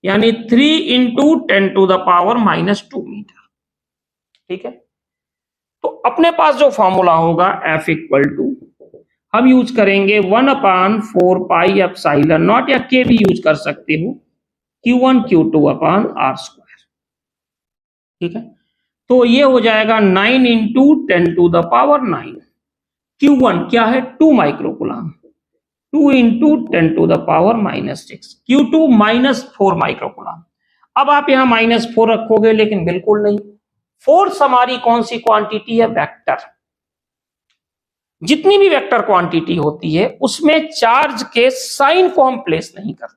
यानी 3 इंटू 10⁻⁻2 मीटर। ठीक है, तो अपने पास जो फॉर्मूला होगा F इक्वल टू, हम यूज करेंगे 1/4 पाई एप्सिलॉन नॉट, या K भी यूज कर सकते हो, Q1 Q2 upon R square. ठीक है, तो ये हो जाएगा 9 इंटू 10⁻9। Q1 क्या है 2 माइक्रोकूलम, 2 इंटू 10⁻⁻6, Q2 -4 माइक्रोकूलम। अब आप यहां -4 रखोगे, लेकिन बिल्कुल नहीं, फोर्स हमारी कौन सी क्वांटिटी है, वेक्टर। जितनी भी वेक्टर क्वांटिटी होती है उसमें चार्ज के साइन को हम प्लेस नहीं करते।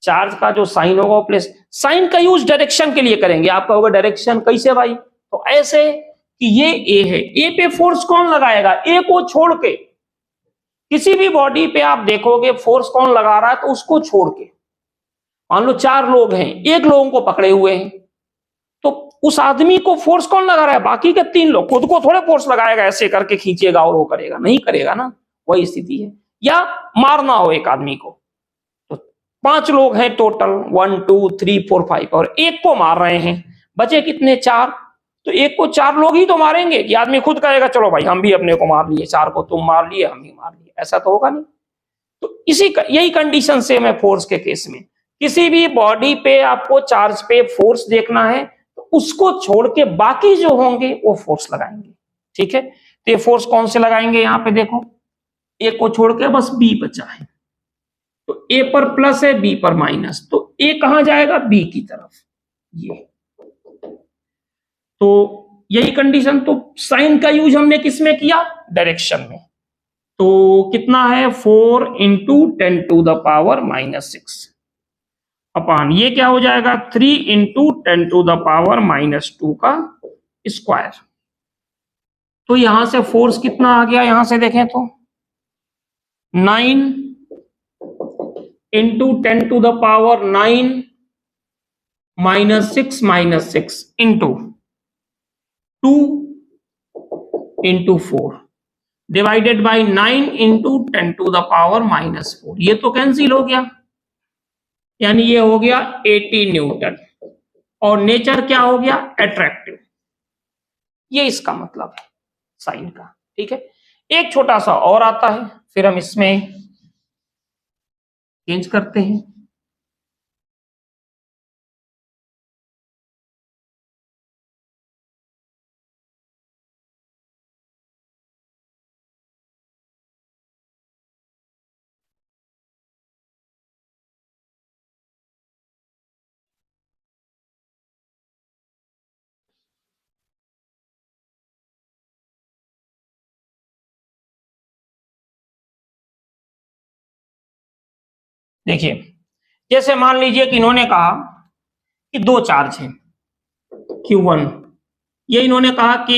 चार्ज का जो साइन होगा वो प्लेस, साइन का यूज डायरेक्शन के लिए करेंगे। आप कहोगे डायरेक्शन कैसे भाई, तो ऐसे कि ये ए है, ए पे फोर्स कौन लगाएगा, ए को छोड़ के। किसी भी बॉडी पे आप देखोगे फोर्स कौन लगा रहा है, तो उसको छोड़ के। मान लो 4 लोग हैं, एक लोगों को पकड़े हुए हैं, तो उस आदमी को फोर्स कौन लगा रहा है, बाकी के 3 लोग। खुद को थोड़े फोर्स लगाएगा, ऐसे करके खींचेगा और वो करेगा, नहीं करेगा ना, वही स्थिति है। या मारना हो एक आदमी को, तो 5 लोग हैं टोटल, 1 2 3 4 5, और एक को मार रहे हैं, बचे कितने 4, तो एक को 4 लोग ही तो मारेंगे, कि आदमी खुद कहेगा चलो भाई हम भी अपने को मार लिए, 4 को तुम मार लिए हम भी मार लिए, ऐसा तो होगा नहीं। तो यही कंडीशन से मैं फोर्स के केस में, किसी भी बॉडी पे आपको चार्ज पे फोर्स देखना है, तो उसको छोड़ के बाकी जो होंगे वो फोर्स लगाएंगे। ठीक है, तो ये फोर्स कौन से लगाएंगे, यहां पे देखो, ए को छोड़ के बस बी बचा है, तो ए पर प्लस है, बी पर माइनस, तो ए कहां जाएगा, बी की तरफ, ये। तो यही कंडीशन, तो साइन का यूज हमने किसमें किया, डायरेक्शन में। तो कितना है 4 इंटू 10⁻⁻6 अपान, ये क्या हो जाएगा 3 इंटू 10⁻⁻2 का स्क्वायर। तो यहां से फोर्स कितना आ गया, यहां से देखें तो 9 into 10⁻9 -6 into 2 into 4 divided by 9 into 10⁻⁻4, ये तो कैंसिल हो गया, यानी ये हो गया 80 न्यूटन, और नेचर क्या हो गया, अट्रैक्टिव। ये इसका मतलब है साइन का। ठीक है, एक छोटा सा और आता है, फिर हम इसमें चेंज करते हैं। देखिए, जैसे मान लीजिए कि इन्होंने कहा कि 2 चार्ज हैं Q1, ये इन्होंने कहा कि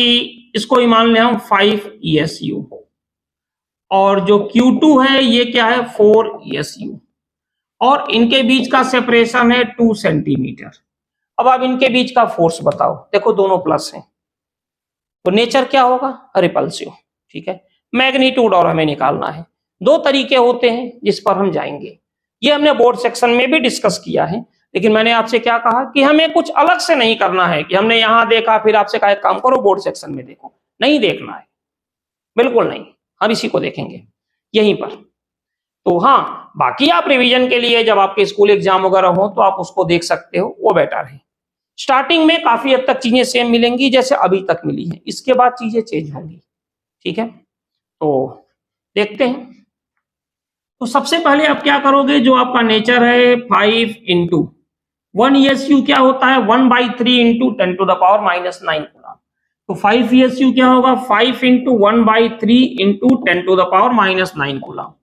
इसको ही मान लें हम 5 ESU, और जो Q2 है ये क्या है 4 ESU, और इनके बीच का सेपरेशन है 2 सेंटीमीटर। अब आप इनके बीच का फोर्स बताओ, देखो दोनों प्लस हैं, तो नेचर क्या होगा, रिपल्सिव। ठीक है, मैग्नीट्यूड और हमें निकालना है। 2 तरीके होते हैं जिस पर हम जाएंगे, ये हमने बोर्ड सेक्शन में भी डिस्कस किया है, लेकिन मैंने आपसे क्या कहा कि हमें कुछ अलग से नहीं करना है, कि हमने यहां देखा फिर आपसे कहा एक काम करो बोर्ड सेक्शन में देखो, नहीं देखना है, बिल्कुल नहीं, हम इसी को देखेंगे यहीं पर। तो हाँ, बाकी आप रिवीजन के लिए जब आपके स्कूल एग्जाम वगैरह हो तो आप उसको देख सकते हो, वो बेटर है। स्टार्टिंग में काफी हद तक चीजें सेम मिलेंगी जैसे अभी तक मिली है, इसके बाद चीजें चेंज होंगी। ठीक है, तो देखते हैं। तो सबसे पहले आप क्या करोगे, जो आपका नेचर है 5 इंटू 1 ESU क्या होता है 1/3 इंटू 10⁻⁻9 कूलम। तो 5 ESU क्या होगा 5 इंटू 1/3 इंटू 10⁻⁻9 कूलम।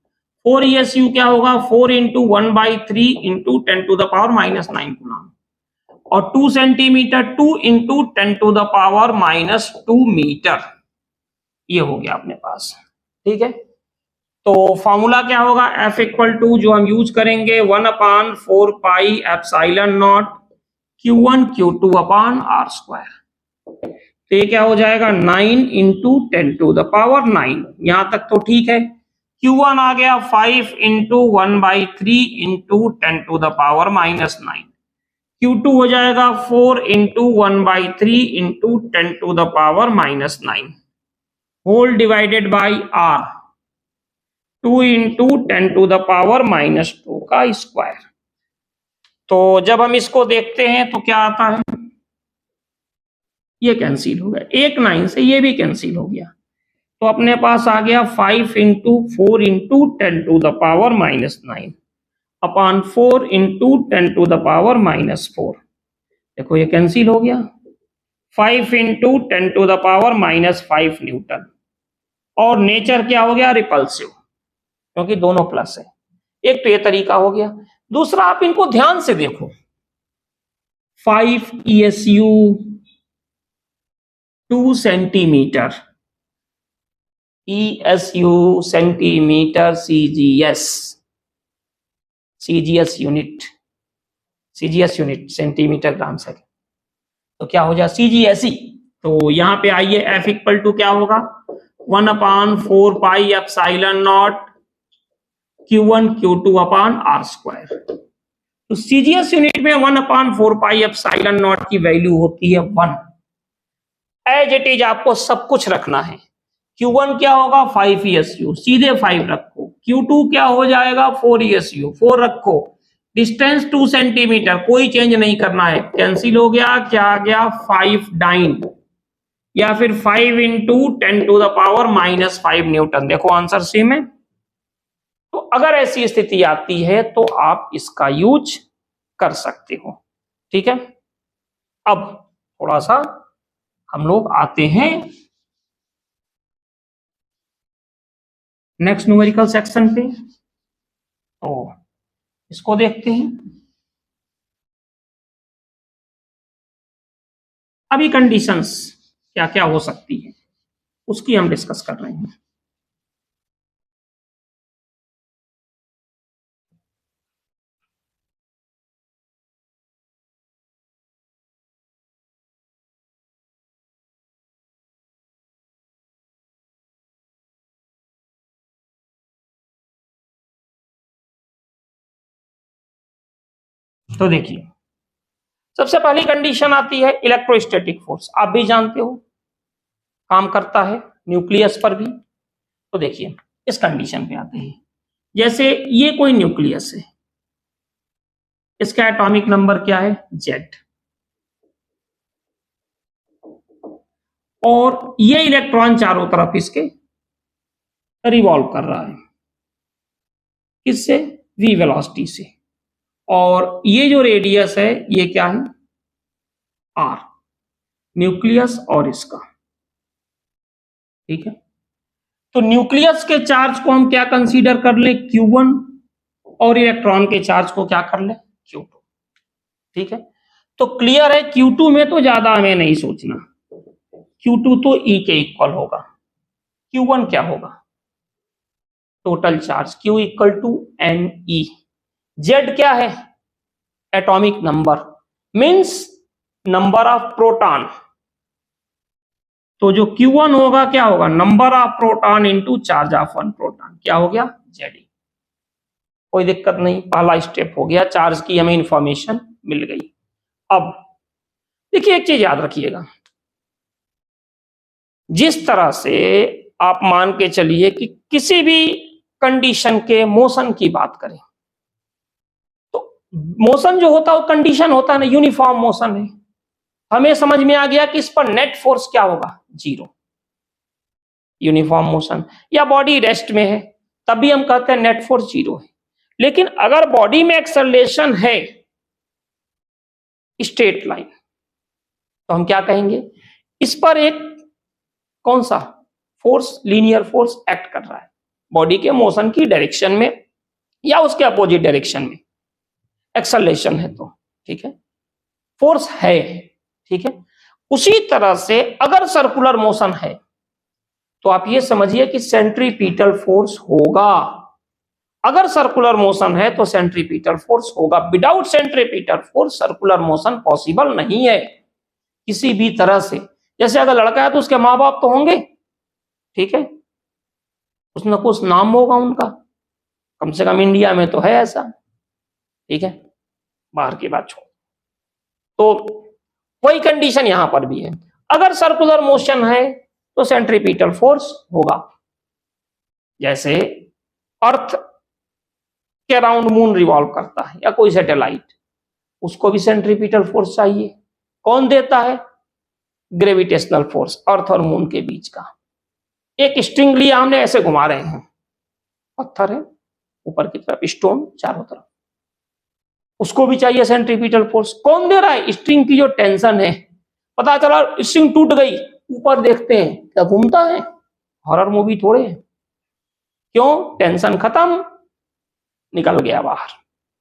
4 ESU क्या होगा 4 इंटू 1/3 इंटू 10⁻�9 कूलम। और 2 सेंटीमीटर 2 इंटू 10⁻⁻2 मीटर। ये हो गया अपने पास, ठीक है। तो फॉर्मूला क्या होगा F इक्वल टू जो हम यूज करेंगे 1/4 pi epsilon nought Q1 Q2 upon R square. तो ये क्या हो जाएगा 9 इंटू 10⁻9। यहां तक तो ठीक है। Q1 आ गया 5 इंटू 1/3 इंटू 10⁻⁻9। Q2 हो जाएगा 4 into 1/3 into 10⁻⁻9 whole divided by R 2 into 10⁻⁻2 का स्क्वायर। तो जब हम इसको देखते हैं तो क्या आता है, ये कैंसिल हो गया, एक 9 से ये भी कैंसिल हो गया। तो अपने पास आ गया 5 इंटू 4 इंटू 10⁻⁻9 अपॉन 4 इंटू 10⁻⁻4। देखो ये कैंसिल हो गया। 5 इंटू 10⁻⁻5 न्यूटन। और नेचर क्या हो गया रिपल्सिव, क्योंकि दोनों प्लस है। एक तो ये तरीका हो गया। दूसरा आप इनको ध्यान से देखो 5 ESU 2 centimetre ESU centimetre CGS unit centimetre gram second. तो क्या हो जाए CGSE। तो यहां पे आइए F इक्वल टू क्या होगा 1/4 pi epsilon nought Q1 Q2 upon R square. तो CGS यूनिट में 1/4 पाई एप्सिलॉन नॉट की वैल्यू होती है 1। एज इट इज आपको सब कुछ रखना है। Q1 क्या होगा 5 ESU, सीधे 5 रखो। Q2 क्या हो जाएगा 4 ESU, 4 रखो। डिस्टेंस 2 सेंटीमीटर, कोई चेंज नहीं करना है, कैंसिल हो गया। क्या आ गया 5 डाइन या फिर 5 इंटू 10⁻⁻5 न्यूटन। देखो आंसर सेम है। तो अगर ऐसी स्थिति आती है तो आप इसका यूज कर सकते हो, ठीक है। अब थोड़ा सा हम लोग आते हैं नेक्स्ट न्यूमेरिकल सेक्शन पे। तो इसको देखते हैं। अभी कंडीशंस क्या क्या हो सकती है उसकी हम डिस्कस कर रहे हैं। तो देखिए सबसे पहली कंडीशन आती है इलेक्ट्रोस्टैटिक फोर्स। आप भी जानते हो काम करता है न्यूक्लियस पर भी। तो देखिए इस कंडीशन पे आते हैं। जैसे ये कोई न्यूक्लियस है, इसका एटॉमिक नंबर क्या है Z, और ये इलेक्ट्रॉन चारों तरफ इसके रिवॉल्व कर रहा है, किससे v वेलोसिटी से। और ये जो रेडियस है ये क्या है R, न्यूक्लियस और इसका, ठीक है। तो न्यूक्लियस के चार्ज को हम क्या कंसीडर कर ले Q1 और इलेक्ट्रॉन के चार्ज को क्या कर ले Q2, ठीक है। तो क्लियर है Q2 में तो ज्यादा हमें नहीं सोचना, Q2 तो E के इक्वल होगा। Q1 क्या होगा total charge Q equal to NE। Z क्या है atomic number, means number of proton. तो जो Q1 होगा क्या होगा number of proton into charge of one proton. क्या हो गया Ze। कोई दिक्कत नहीं, पहला स्टेप हो गया, चार्ज की हमें इंफॉर्मेशन मिल गई। अब देखिए एक चीज याद रखिएगा, जिस तरह से आप मान के चलिए कि किसी भी कंडीशन के मोशन की बात करें तो मोशन जो होता है वो कंडीशन होता है ना, यूनिफॉर्म मोशन है। हमें समझ में आ गया कि इस पर नेट फोर्स क्या होगा 0, यूनिफॉर्म मोशन। या बॉडी रेस्ट में है तब भी हम कहते हैं नेट फोर्स 0 है। लेकिन अगर बॉडी में एक्सेलरेशन है स्ट्रेट लाइन, तो हम क्या कहेंगे, इस पर एक कौन सा फोर्स, लीनियर फोर्स एक्ट कर रहा है बॉडी के मोशन की डायरेक्शन में या उसके अपोजिट डायरेक्शन में, एक्सेलरेशन है तो ठीक है, फोर्स है, ठीक है। उसी तरह से अगर सर्कुलर मोशन है तो आप ये समझिए कि सेंट्रीपिटल फोर्स होगा। अगर सर्कुलर मोशन है तो सेंट्रीपिटल फोर्स होगा। Without centripetal force circular motion possible नहीं है किसी भी तरह से। जैसे अगर लड़का है तो उसके माँ बाप तो होंगे, ठीक है, कुछ ना कुछ नाम होगा उनका, कम से कम इंडिया में तो है ऐसा, ठीक है, बाहर की बात छोड़। तो वही कंडीशन यहां पर भी है, अगर सर्कुलर मोशन है तो सेंट्रीपिटल फोर्स होगा। जैसे अर्थ के अराउंड मून रिवॉल्व करता है या कोई सैटेलाइट, उसको भी सेंट्रीपिटल फोर्स चाहिए। कौन देता है? ग्रेविटेशनल फोर्स, अर्थ और मून के बीच का। एक स्ट्रिंग लिया हमने, ऐसे घुमा रहे हैं, पत्थर है ऊपर की तरफ, स्टोन चारों तरफ, उसको भी चाहिए सेंट्रीपिटल फोर्स। कौन दे रहा है? स्ट्रिंग की जो टेंशन है। पता चला स्ट्रिंग टूट गई, ऊपर देखते हैं क्या घूमता है? हॉरर मूवी थोड़े है। क्यों? टेंशन खत्म, निकल गया बाहर।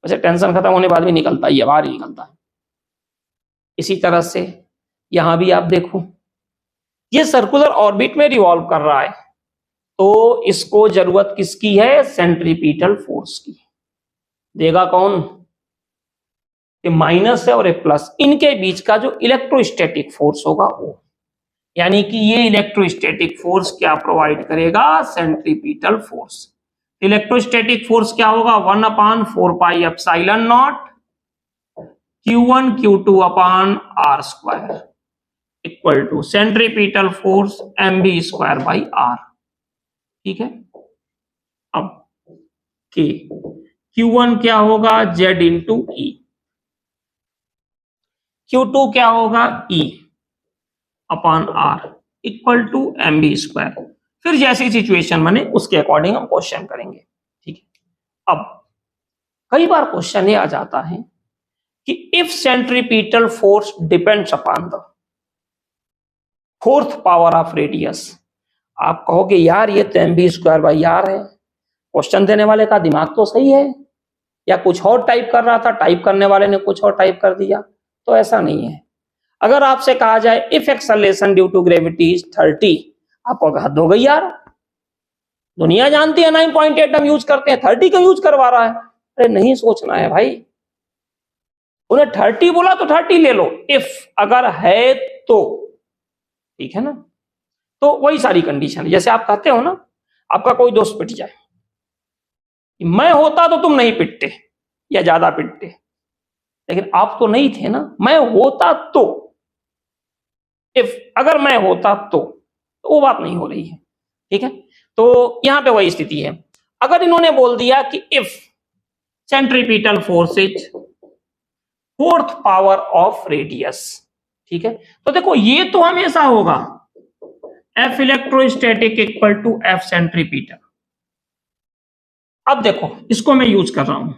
वैसे टेंशन खत्म होने बाद भी निकलता ही है, बाहर ही निकलता है। इसी तरह से यहां भी आप देखो, ये सर्कुलर ऑर्बिट में रिवॉल्व कर रहा है, तो इसको जरूरत किसकी है? सेंट्रीपिटल फोर्स की। देगा कौन? ये माइनस है और ये प्लस, इनके बीच का जो इलेक्ट्रोस्टैटिक फोर्स होगा वो, यानी कि ये इलेक्ट्रोस्टैटिक फोर्स क्या प्रोवाइड करेगा? Centripetal force. इलेक्ट्रोस्टैटिक फोर्स क्या होगा? 1/4 pi epsilon nought Q1 Q2 upon R square equal to centripetal force mv square by R, ठीक है। अब K, Q1 क्या होगा? Z इंटू E, Q2 क्या होगा? E upon R equal to mv square. फिर जैसी सिचुएशन बने उसके अकॉर्डिंग हम क्वेश्चन करेंगे, ठीक है। अब कई बार क्वेश्चन ये आ जाता है कि if centripetal force depends upon the fourth power of radius, आप कहोगे यार ये तो mv स्क्वायर बाई R है, क्वेश्चन देने वाले का दिमाग तो सही है, या कुछ और टाइप कर रहा था, टाइप करने वाले ने कुछ और टाइप कर दिया। तो ऐसा नहीं है। अगर आपसे कहा जाए if acceleration due to gravity is 30, आपको हद हो गई यार, दुनिया जानती है 9.8 हम यूज करते हैं, 30 का यूज करवा रहा है। अरे नहीं सोचना है भाई, उन्हें 30 बोला तो 30 ले लो, इफ अगर है तो, ठीक है ना। तो वही सारी कंडीशन है। जैसे आप कहते हो ना, आपका कोई दोस्त पिट जाए, मैं होता तो तुम नहीं पिटते या ज्यादा पिटते, लेकिन आप तो नहीं थे ना, मैं होता तो, इफ अगर मैं होता तो वो बात नहीं हो रही है, ठीक है। तो यहां पे वही स्थिति है। अगर इन्होंने बोल दिया कि if centripetal force is fourth power of radius, ठीक है, तो देखो ये तो हमेशा होगा F electrostatic equal to F centripetal. अब देखो इसको मैं यूज कर रहा हूं,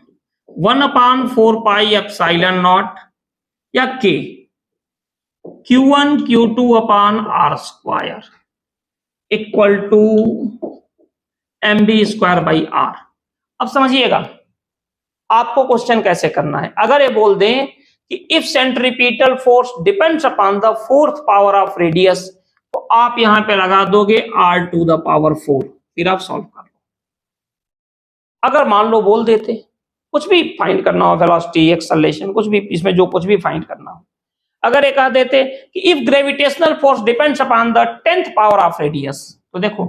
1/4 पाई एप्सिलॉन नॉट या K Q1 Q2 upon R square equal to mv square by R। अब समझिएगा आपको क्वेश्चन कैसे करना है। अगर ये बोल दें कि if centripetal force depends upon the fourth power of radius, तो आप यहां पे लगा दोगे R टू द पावर 4, फिर आप सॉल्व कर लो। अगर मान लो बोल देते कुछ भी फाइंड करना हो, वेलोसिटी, एक्सेलरेशन, कुछ भी, इसमें जो कुछ भी फाइंड करना हो, अगर ये कह देते कि if gravitational force depends upon the 10th power of radius, तो देखो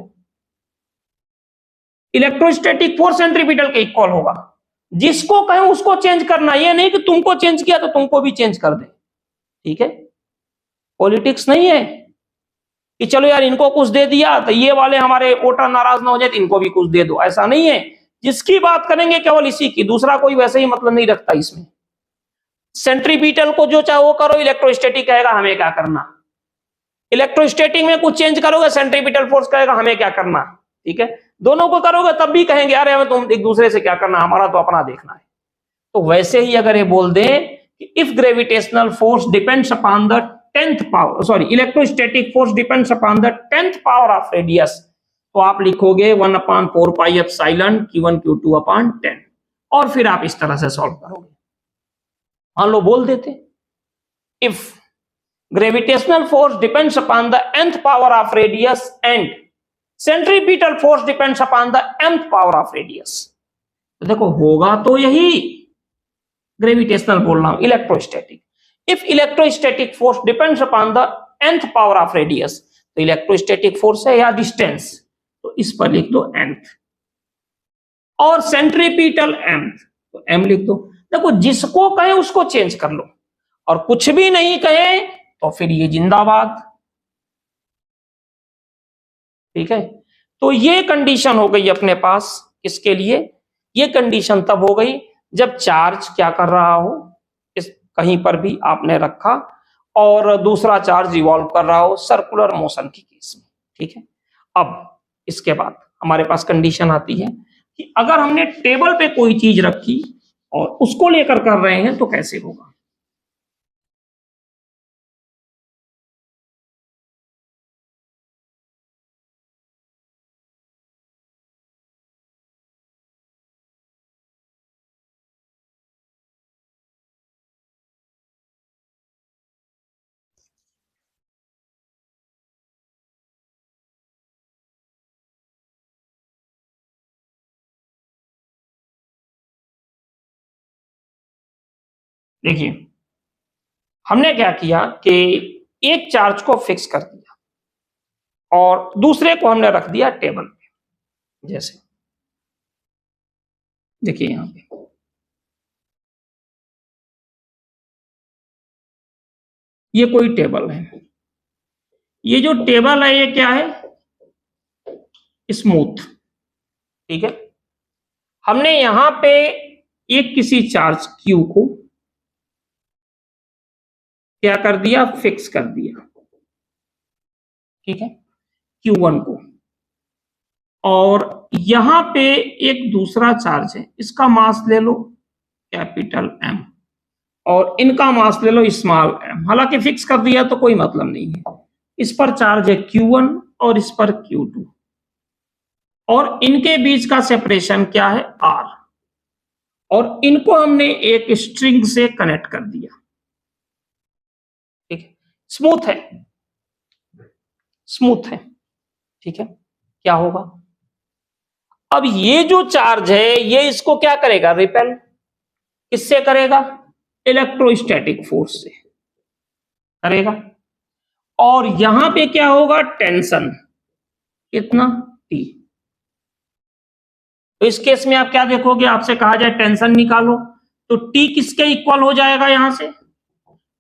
इलेक्ट्रोस्टैटिक फोर्स सेंट्रीपिटल के इक्वल होगा। जिसको कहें उसको चेंज करना, ये नहीं कि तुमको चेंज किया तो तुमको भी चेंज कर दे, ठीक है। पॉलिटिक्स नहीं है कि चलो यार इनको कुछ दे दिया तो ये वाले हमारे वोटर नाराज ना हो जाए तो इनको भी कुछ दे दो, ऐसा नहीं है। जिसकी बात करेंगे केवल इसी की, दूसरा कोई वैसे ही मतलब नहीं रखता इसमें। सेंट्रीपिटल को जो चाहे वो करो, इलेक्ट्रोस्टैटिक कहेगा हमें क्या करना। इलेक्ट्रोस्टैटिक में कुछ चेंज करोगे, सेंट्रीपिटल फोर्स कहेगा हमें क्या करना, ठीक है। दोनों को करोगे तब भी कहेंगे अरे हमें तुम एक दूसरे से क्या करना, हमारा तो अपना देखना है। तो वैसे ही अगर ये बोल दें if gravitational force depends upon the 10th power, sorry, electrostatic force depends upon the 10th power of radius, तो आप लिखोगे 1/4 pi epsilon Q1 Q2 upon 10, और फिर आप इस तरह से सॉल्व करोगे। मान लो बोल देते, if gravitational force depends upon the nth power of radius and centripetal force depends upon the mth power of radius, तो देखो होगा तो यही ग्रेविटेशनल बोल रहा हूं, electrostatic. If electrostatic force depends upon the nth power of radius, तो electrostatic force है या डिस्टेंस, तो इस पर लिख दो nth, और सेंट्रीपिटल mth, तो m लिख दो। देखो जिसको कहे उसको चेंज कर लो, और कुछ भी नहीं कहे तो फिर ये जिंदाबाद। ठीक है, तो ये कंडीशन हो गई अपने पास। किसके लिए? ये कंडीशन तब हो गई जब चार्ज क्या कर रहा हो, इस कहीं पर भी आपने रखा और दूसरा चार्ज इवॉल्व कर रहा हो सर्कुलर मोशन के केस में। ठीक है, अब इसके बाद हमारे पास कंडीशन आती है कि अगर हमने टेबल पे कोई चीज रखी और उसको लेकर कर रहे हैं तो कैसे होगा। देखिए हमने क्या किया कि एक चार्ज को फिक्स कर दिया और दूसरे को हमने रख दिया टेबल पे। जैसे देखिए यहां पे ये कोई टेबल है, ये जो टेबल है ये क्या है? स्मूथ। ठीक है, हमने यहां पे एक किसी चार्ज Q को क्या कर दिया? फिक्स कर दिया। ठीक है, Q1 को, और यहां पे एक दूसरा चार्ज है, इसका मास ले लो कैपिटल M और इनका मास ले लो स्मॉल m। हालांकि फिक्स कर दिया तो कोई मतलब नहीं है। इस पर चार्ज है Q1 और इस पर Q2, और इनके बीच का सेपरेशन क्या है? R, और इनको हमने एक स्ट्रिंग से कनेक्ट कर दिया। ठीक है, स्मूथ है, स्मूथ है। ठीक है, क्या होगा? अब ये जो चार्ज है ये इसको क्या करेगा? रिपेल। किससे करेगा? इलेक्ट्रोस्टैटिक फोर्स से करेगा। और यहां पे क्या होगा? टेंशन कितना? T। तो इस केस में आप क्या देखोगे? आपसे कहा जाए टेंशन निकालो, तो T किसके इक्वल हो जाएगा? यहां से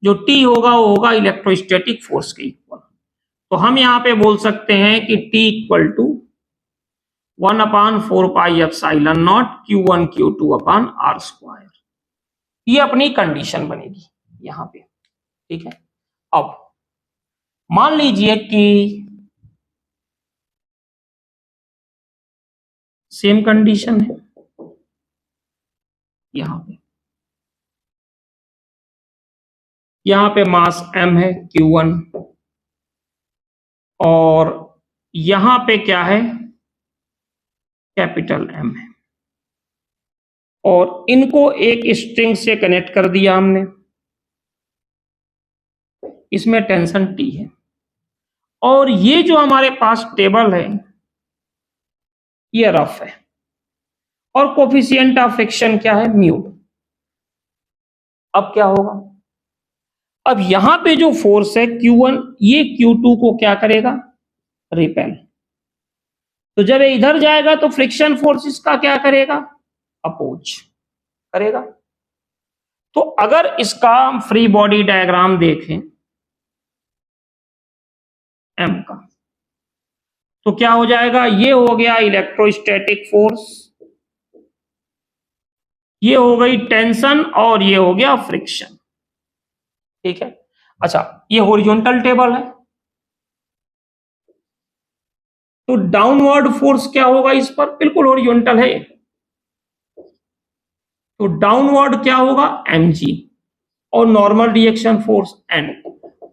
जो T होगा वो होगा इलेक्ट्रोस्टैटिक फोर्स के इक्वल। तो हम यहां पे बोल सकते हैं कि T equal to 1/4 pi epsilon nought Q1 Q2 upon R square. ये अपनी कंडीशन बनेगी यहां पे। ठीक है, अब मान लीजिए कि सेम कंडीशन है यहां पे मास m है Q1, और यहां पे क्या है? कैपिटल M है, और इनको एक स्ट्रिंग से कनेक्ट कर दिया हमने। इसमें टेंशन T है, और ये जो हमारे पास टेबल है ये रफ है, और कोफिशिएंट ऑफ फ्रिक्शन क्या है? म्यू। अब क्या होगा? अब यहां पे जो फोर्स है Q1, ये Q2 को क्या करेगा? रिपेल। तो जब ये इधर जाएगा तो फ्रिक्शन फोर्स इसका क्या करेगा? अपोज करेगा। तो अगर इसका फ्री बॉडी डायग्राम देखें M का, तो क्या हो जाएगा? ये हो गया इलेक्ट्रोस्टैटिक फोर्स, ये हो गई टेंशन, और ये हो गया फ्रिक्शन। ठीक है, अच्छा ये हॉरिजॉन्टल टेबल है, तो डाउनवर्ड फोर्स क्या होगा इस पर? बिल्कुल हॉरिजॉन्टल है, तो डाउनवर्ड क्या होगा? mg। और नॉर्मल रिएक्शन फोर्स N,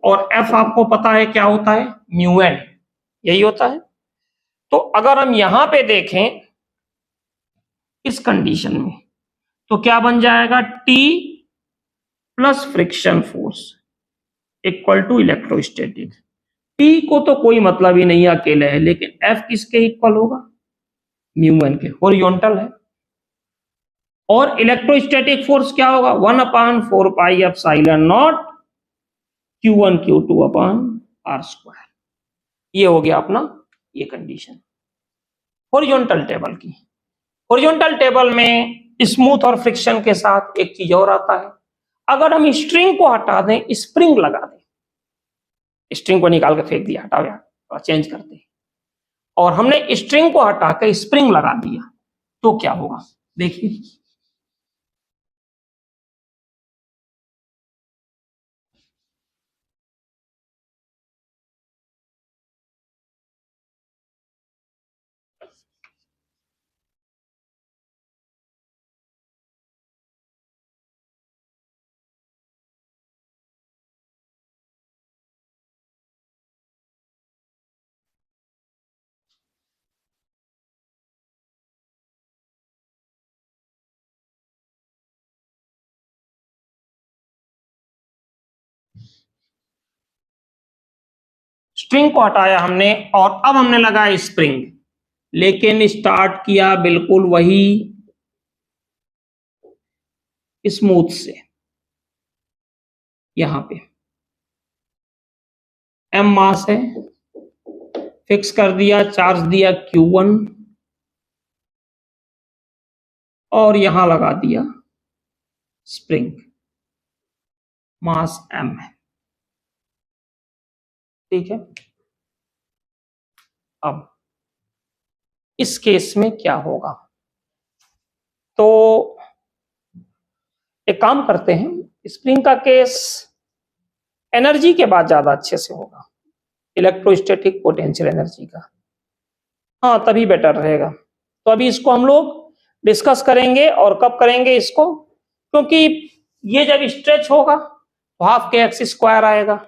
और F आपको पता है क्या होता है, म्यू N, यही होता है। तो अगर हम यहां पे देखें इस कंडीशन में, तो क्या बन जाएगा, T plus friction force equal to electrostatic. T को तो कोई मतलब ही नहीं अकेले है, लेकिन F किसके इक्वल होगा, म्यू N के, हॉरिजॉन्टल है। और इलेक्ट्रोस्टैटिक फोर्स क्या होगा, 1/4 pi epsilon nought Q1 Q2 upon R²। ये हो गया अपना ये कंडीशन हॉरिजॉन्टल टेबल की। हॉरिजॉन्टल टेबल में स्मूथ और फ्रिक्शन के साथ एक चीज और आता है, अगर हम स्ट्रिंग को हटा दें, स्प्रिंग लगा दें, स्ट्रिंग को निकाल के फेंक दिया, हटाओ यार, चेंज करते हैं, और हमने स्ट्रिंग को हटा के स्प्रिंग लगा दिया, तो क्या होगा, देखिए। स्ट्रिंग को हटाया हमने और अब हमने लगाया स्प्रिंग, लेकिन स्टार्ट किया बिल्कुल वही स्मूथ से। यहां पे M मास है, फिक्स कर दिया, चार्ज दिया Q1 और यहां लगा दिया स्प्रिंग, मास M है, ठीक है। अब इस केस में क्या होगा, तो एक काम करते हैं, स्प्रिंग का केस एनर्जी के बाद ज्यादा अच्छे से होगा, इलेक्ट्रोस्टैटिक पोटेंशियल एनर्जी का, हाँ तभी बेटर रहेगा। तो अभी इसको हम लोग डिस्कस करेंगे, और कब करेंगे इसको, क्योंकि ये जब स्ट्रेच होगा तो हाफ के एक्स स्क्वायर आएगा,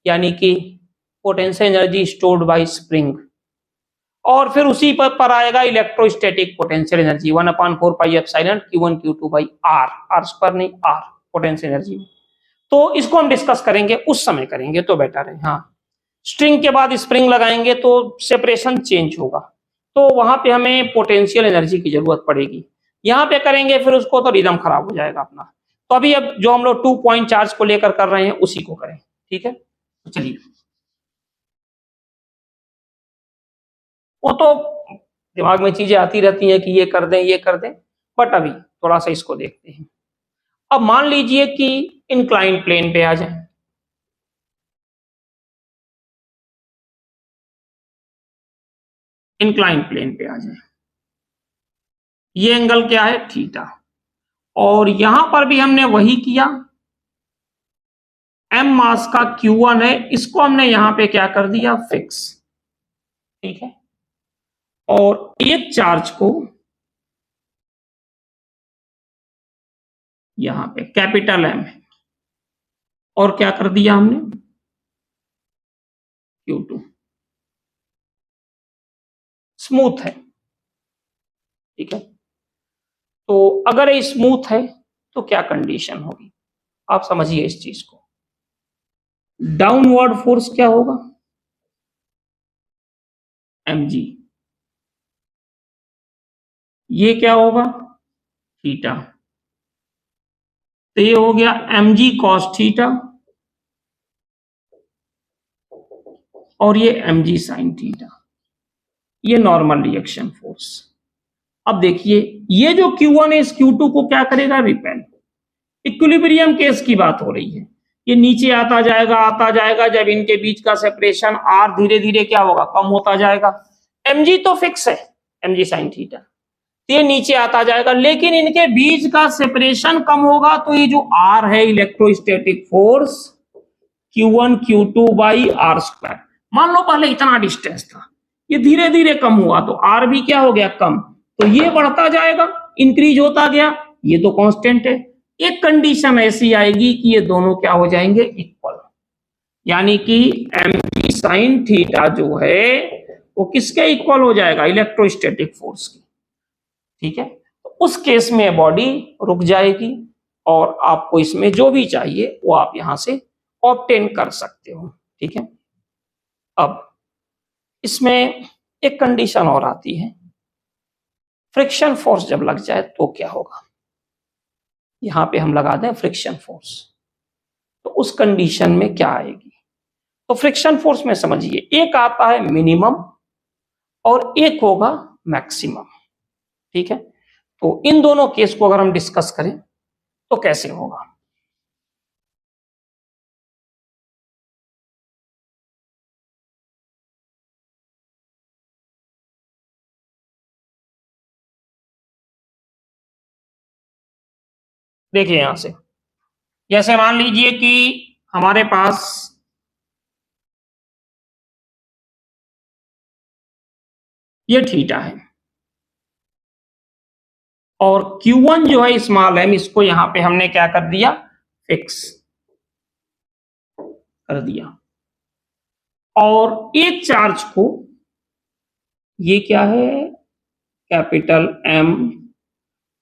यानी कि potential energy stored bye spring, और फिर उसी पर आएगा electrostatic potential energy 1/4 pi epsilon Q1 Q2 by R² नहीं R पोटेंशियल एनर्जी। तो इसको हम डिस्कस करेंगे, उस समय करेंगे तो बेटर है। हाँ, स्ट्रिंग के बाद स्प्रिंग लगाएंगे तो सेपरेशन चेंज होगा, तो वहां पे हमें पोटेंशियल एनर्जी की जरूरत पड़ेगी। यहां पे करेंगे फिर उसको तो रिदम खराब हो जाएगा अपना। तो अभी अब जो हम लोग 2 पॉइंट चार्ज को लेकर कर रहे हैं उसी को करें, ठीक है। तो चलिए, वो तो दिमाग में चीजें आती रहती हैं कि ये कर दें ये कर दें, बट अभी थोड़ा सा इसको देखते हैं। अब मान लीजिए कि इंक्लाइन प्लेन पे आ जाए, इंक्लाइन प्लेन पे आ जाए, ये एंगल क्या है, थीटा, और यहां पर भी हमने वही किया, M मास का Q1 है, इसको हमने यहां पे क्या कर दिया, फिक्स, ठीक है। और एक चार्ज को यहां पे कैपिटल M है, और क्या कर दिया हमने, Q2, स्मूथ है, ठीक है। तो अगर ये स्मूथ है तो क्या कंडीशन होगी, आप समझिए इस चीज को। डाउनवर्ड फोर्स क्या होगा, mg, ये क्या होगा, थीटा, तो ये हो गया mg cos थीटा, और ये mg sin थीटा, ये नॉर्मल रिएक्शन फोर्स। अब देखिए, ये जो Q1 है इस Q2 को क्या करेगा, रिपेल। इक्विलिब्रियम केस की बात हो रही है, ये नीचे आता जाएगा, जब इनके बीच का सेपरेशन R धीरे धीरे क्या होगा, कम होता जाएगा। mg तो फिक्स है, mg sin थीटा, ये नीचे आता जाएगा, लेकिन इनके बीच का सेपरेशन कम होगा, तो ये जो R है electrostatic force Q1 Q2 by R², मान लो पहले इतना डिस्टेंस था, ये धीरे धीरे कम हुआ, तो R भी क्या हो गया, कम, तो ये बढ़ता जाएगा, इंक्रीज होता गया, ये तो कांस्टेंट है, एक कंडीशन ऐसी आएगी कि ये दोनों क्या हो जाएंगे, इक्वल, यानी कि mg sin थीटा जो है वो किसके इक्वल हो जाएगा, इलेक्ट्रोस्टैटिक फोर्स की। ठीक है, तो उस केस में बॉडी रुक जाएगी और आपको इसमें जो भी चाहिए वो आप यहां से ऑब्टेन कर सकते हो। ठीक है, अब इसमें एक कंडीशन और आती है, फ्रिक्शन फोर्स जब लग जाए तो क्या होगा। यहां पे हम लगा दें फ्रिक्शन फोर्स, तो उस कंडीशन में क्या आएगी। तो फ्रिक्शन फोर्स में समझिए एक आता है मिनिमम और एक होगा मैक्सिमम। ठीक है, तो इन दोनों केस को अगर हम डिस्कस करें तो कैसे होगा। देखिए यहां से, जैसे मान लीजिए कि हमारे पास ये थीटा है और Q1 जो है स्मॉल m, इसको यहां पे हमने क्या कर दिया, फिक्स कर दिया। और एक चार्ज को, ये क्या है कैपिटल M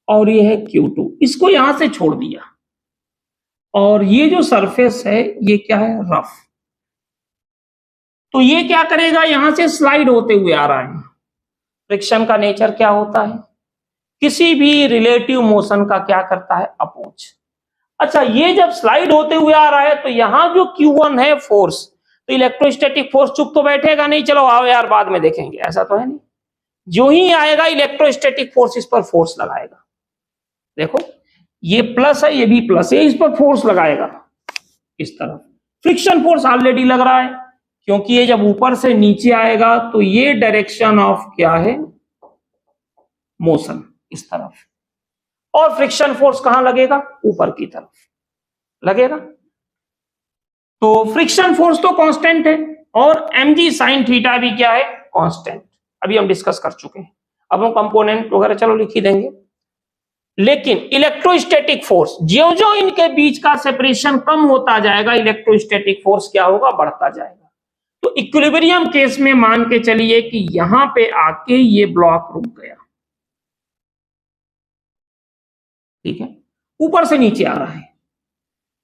और ये है Q2, इसको यहां से छोड़ दिया। और ये जो सरफेस है ये क्या है, रफ। तो ये क्या करेगा, यहां से स्लाइड होते हुए आ रहा है। फ्रिक्शन का नेचर क्या होता है, किसी भी रिलेटिव मोशन का क्या करता है, अपोज। अच्छा, ये जब स्लाइड होते हुए आ रहा है तो यहां जो Q1 है फोर्स, तो इलेक्ट्रोस्टैटिक फोर्स चुप तो बैठेगा नहीं, चलो आओ यार बाद में देखेंगे, ऐसा तो है नहीं। जो ही आएगा इलेक्ट्रोस्टैटिक फोर्स इस पर फोर्स लगाएगा। देखो ये प्लस है, ये भी प्लस है, इस पर फोर्स लगाएगा इस तरफ। फ्रिक्शन फोर्स ऑलरेडी लग रहा है, क्योंकि ये जब ऊपर से नीचे आएगा तो ये डायरेक्शन ऑफ क्या है, मोशन, इस तरफ। और फ्रिक्शन फोर्स कहां लगेगा, ऊपर की तरफ लगेगा। तो फ्रिक्शन फोर्स तो कांस्टेंट है और mg sin थीटा भी क्या है, कांस्टेंट। अभी हम डिस्कस कर चुके हैं, अब हम कंपोनेंट वगैरह चलो लिख ही देंगे। लेकिन इलेक्ट्रोस्टैटिक फोर्स, जो जो इनके बीच का सेपरेशन कम होता जाएगा, इलेक्ट्रोस्टैटिक फोर्स क्या होगा, बढ़ता जाएगा। तो इक्विलिब्रियम केस में मान के चलिए कि यहां पे आके ये ब्लॉक रुक गया। ठीक है, ऊपर से नीचे आ रहा है,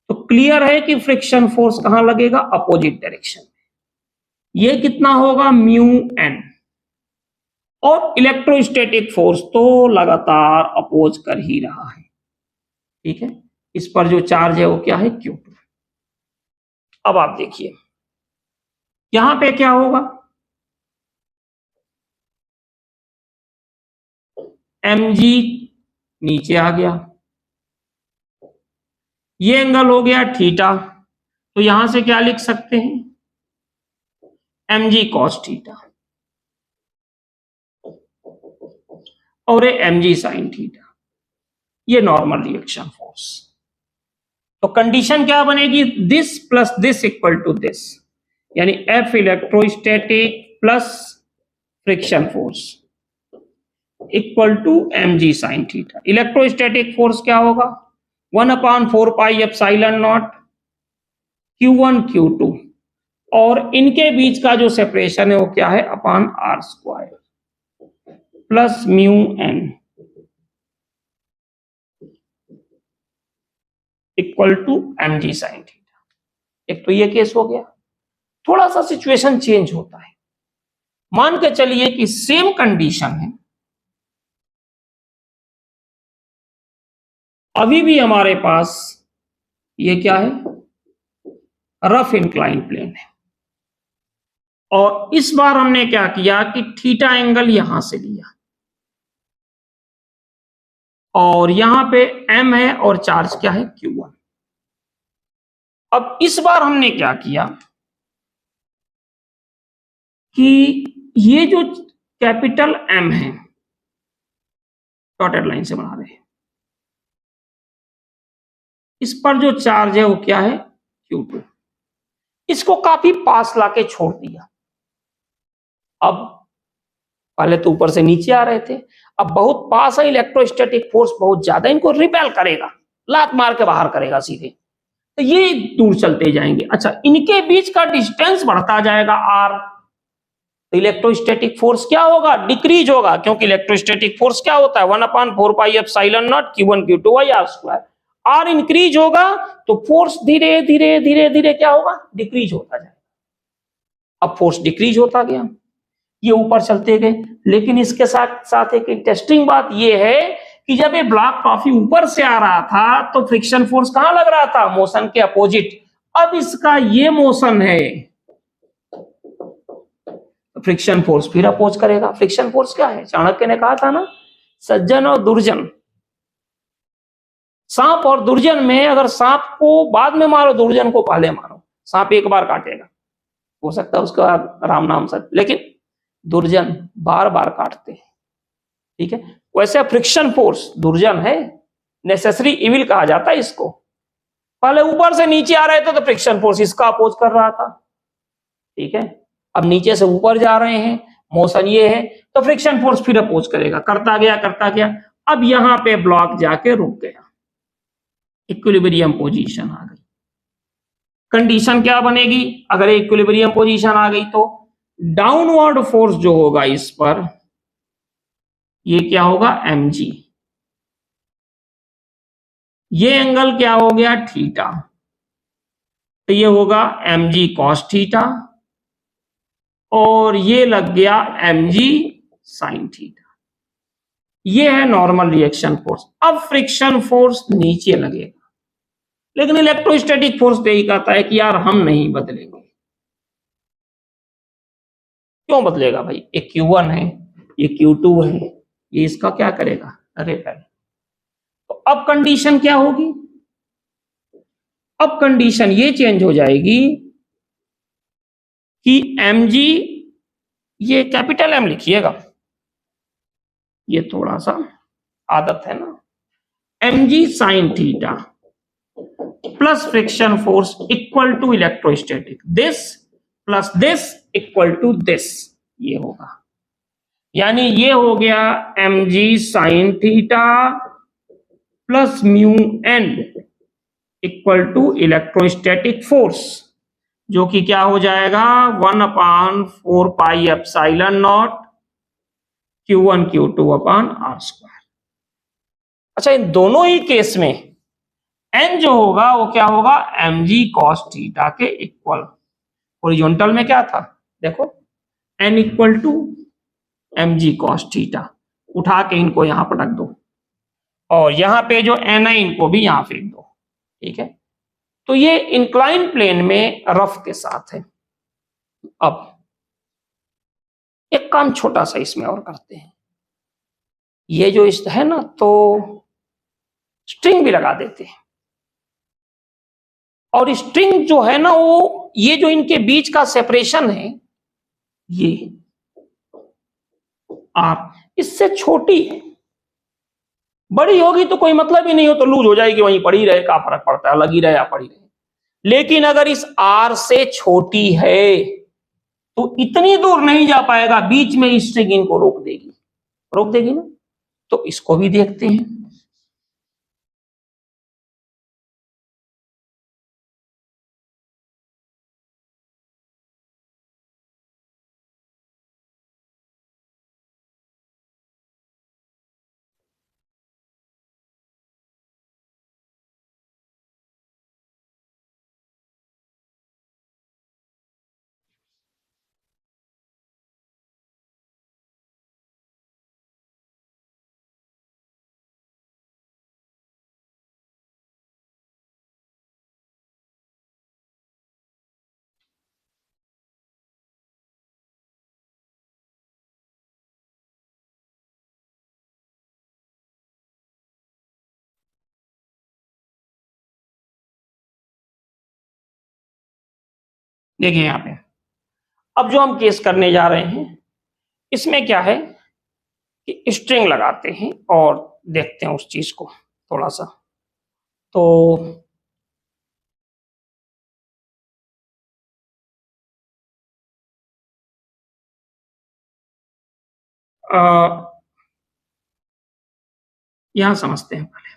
तो क्लियर है कि फ्रिक्शन फोर्स कहां लगेगा, अपोजिट डायरेक्शन में। ये कितना होगा, म्यू एन। और इलेक्ट्रोस्टैटिक फोर्स तो लगातार अपोज कर ही रहा है। ठीक है, इस पर जो चार्ज है वो क्या है, Q2। अब आप देखिए यहां पे क्या होगा, mg नीचे आ गया, ये एंगल हो गया थीटा, तो यहां से क्या लिख सकते हैं, mg cos थीटा, और ये mg sin थीटा, ये नॉर्मल रिएक्शन फोर्स। तो कंडीशन क्या बनेगी, this plus this equal to this, यानी F electrostatic plus friction force equal to mg sin theta. Electrostatic force क्या होगा, 1/4 pi epsilon nought Q1 Q2, और इनके बीच का जो सेपरेशन है वो क्या है, upon r square plus mu N equal to mg sin theta. एक तो ये केस हो गया। थोड़ा सा सिचुएशन चेंज होता है, मान के चलिए कि सेम कंडीशन है, अभी भी हमारे पास ये क्या है, रफ इंक्लाइन प्लेन है। और इस बार हमने क्या किया कि थीटा एंगल यहां से लिया, और यहां पे m है और चार्ज क्या है, Q1। अब इस बार हमने क्या किया कि ये जो कैपिटल M है, डॉटेड लाइन से बना रहे हैं, इस पर जो चार्ज है वो क्या है, Q2। इसको काफी पास लाके छोड़ दिया। अब पहले तो ऊपर से नीचे आ रहे थे, अब बहुत पास है, इलेक्ट्रोस्टैटिक फोर्स बहुत ज्यादा इनको रिपेल करेगा। लात मार के बाहर करेगा सीधे। तो ये दूर चलते जाएंगे। अच्छा, इनके बीच का डिस्टेंस बढ़ता जाएगा आर, तो इलेक्ट्रोस्टैटिक फोर्स क्या होगा, डिक्रीज होगा, क्योंकि इलेक्ट्रोस्टैटिक फोर्स क्या होता है 1/4πε0 Q1 Q2 are square. Are increase होगा तो फोर्स धीरे धीरे धीरे धीरे क्या होगा, डिक्रीज होता जाएगा। अब फोर्स डिक्रीज होता गया, ये ऊपर चलते गए। लेकिन इसके साथ साथ एक इंटरेस्टिंग बात ये है कि जब ये ब्लॉक काफी ऊपर से आ रहा था तो फ्रिक्शन फोर्स कहां लग रहा था, मोशन के अपोजिट। अब इसका ये मोशन है, फ्रिक्शन फोर्स फिर अपोज करेगा। फ्रिक्शन फोर्स क्या है, चाणक्य ने कहा था ना, सज्जन और दुर्जन, सांप और दुर्जन में अगर सांप को बाद में मारो, दुर्जन को पहले मारो। सांप एक बार काटेगा, हो सकता है उसका राम नाम सत्य, लेकिन दुर्जन बार बार काटते हैं, ठीक है। वैसे फ्रिक्शन फोर्स दुर्जन है, नेसेसरी इविल कहा जाता है इसको। पहले ऊपर से नीचे आ रहे थे तो फ्रिक्शन फोर्स इसका अपोज कर रहा था, ठीक है। अब नीचे से ऊपर जा रहे हैं, मोशन ये है, तो फ्रिक्शन फोर्स फिर अपोज करेगा, करता गया करता गया। अब यहां पे ब्लॉक जाके रुक गया, इक्विलिब्रियम पोजीशन आ गई। कंडीशन क्या बनेगी, अगर इक्विलिब्रियम पोजीशन आ गई तो डाउनवर्ड फोर्स जो होगा इस पर, ये क्या होगा, mg। ये एंगल क्या हो गया, थीटा, तो ये होगा mg cos थीटा, और ये लग गया mg sin थीटा। ये है नॉर्मल रिएक्शन फोर्स। अब फ्रिक्शन फोर्स नीचे लगेगा, लेकिन इलेक्ट्रोस्टैटिक फोर्स यही कहता है कि यार हम नहीं बदलेंगे। क्यों बदलेगा भाई, ये Q1 है, ये Q2 है, ये इसका क्या करेगा, रिपेल। तो अब कंडीशन क्या होगी, अब कंडीशन ये चेंज हो जाएगी कि mg, ये कैपिटल M लिखिएगा, ये थोड़ा सा आदत है ना, mg sin theta plus friction force equal to electrostatic, this plus this equal to this, ये होगा। यानी ये हो गया mg sin theta plus mu n equal to electrostatic force, जो कि क्या हो जाएगा 1/4πε0 Q1 Q2 upon R square. अच्छा, इन दोनों ही केस में n जो होगा वो क्या होगा, mg cos थीटा के इक्वल। हॉरिजॉन्टल में क्या था, देखो n equal to mg cos theta, उठा के इनको यहां पटक दो, और यहां पे जो n है इनको भी यहां फेंक दो, ठीक है। तो ये इंक्लाइन प्लेन में रफ के साथ है। अब एक काम छोटा सा इसमें और करते हैं, ये जो इस है ना, तो स्ट्रिंग भी लगा देते हैं, और स्ट्रिंग जो है ना वो, ये जो इनके बीच का सेपरेशन है, ये आर इससे छोटी है। बड़ी होगी तो कोई मतलब ही नहीं हो, तो लूज हो जाएगी, वहीं पड़ी रहे, का फर्क पड़ता है, लगी रहे या पड़ी रहे। लेकिन अगर इस आर से छोटी है तो इतनी दूर नहीं जा पाएगा, बीच में स्ट्रिंग इनको रोक देगी, रोक देगी ना। तो इसको भी देखते हैं। देखिए यहां पे अब जो हम केस करने जा रहे हैं, इसमें क्या है कि स्ट्रिंग लगाते हैं और देखते हैं उस चीज को थोड़ा सा। तो यहां समझते हैं पहले।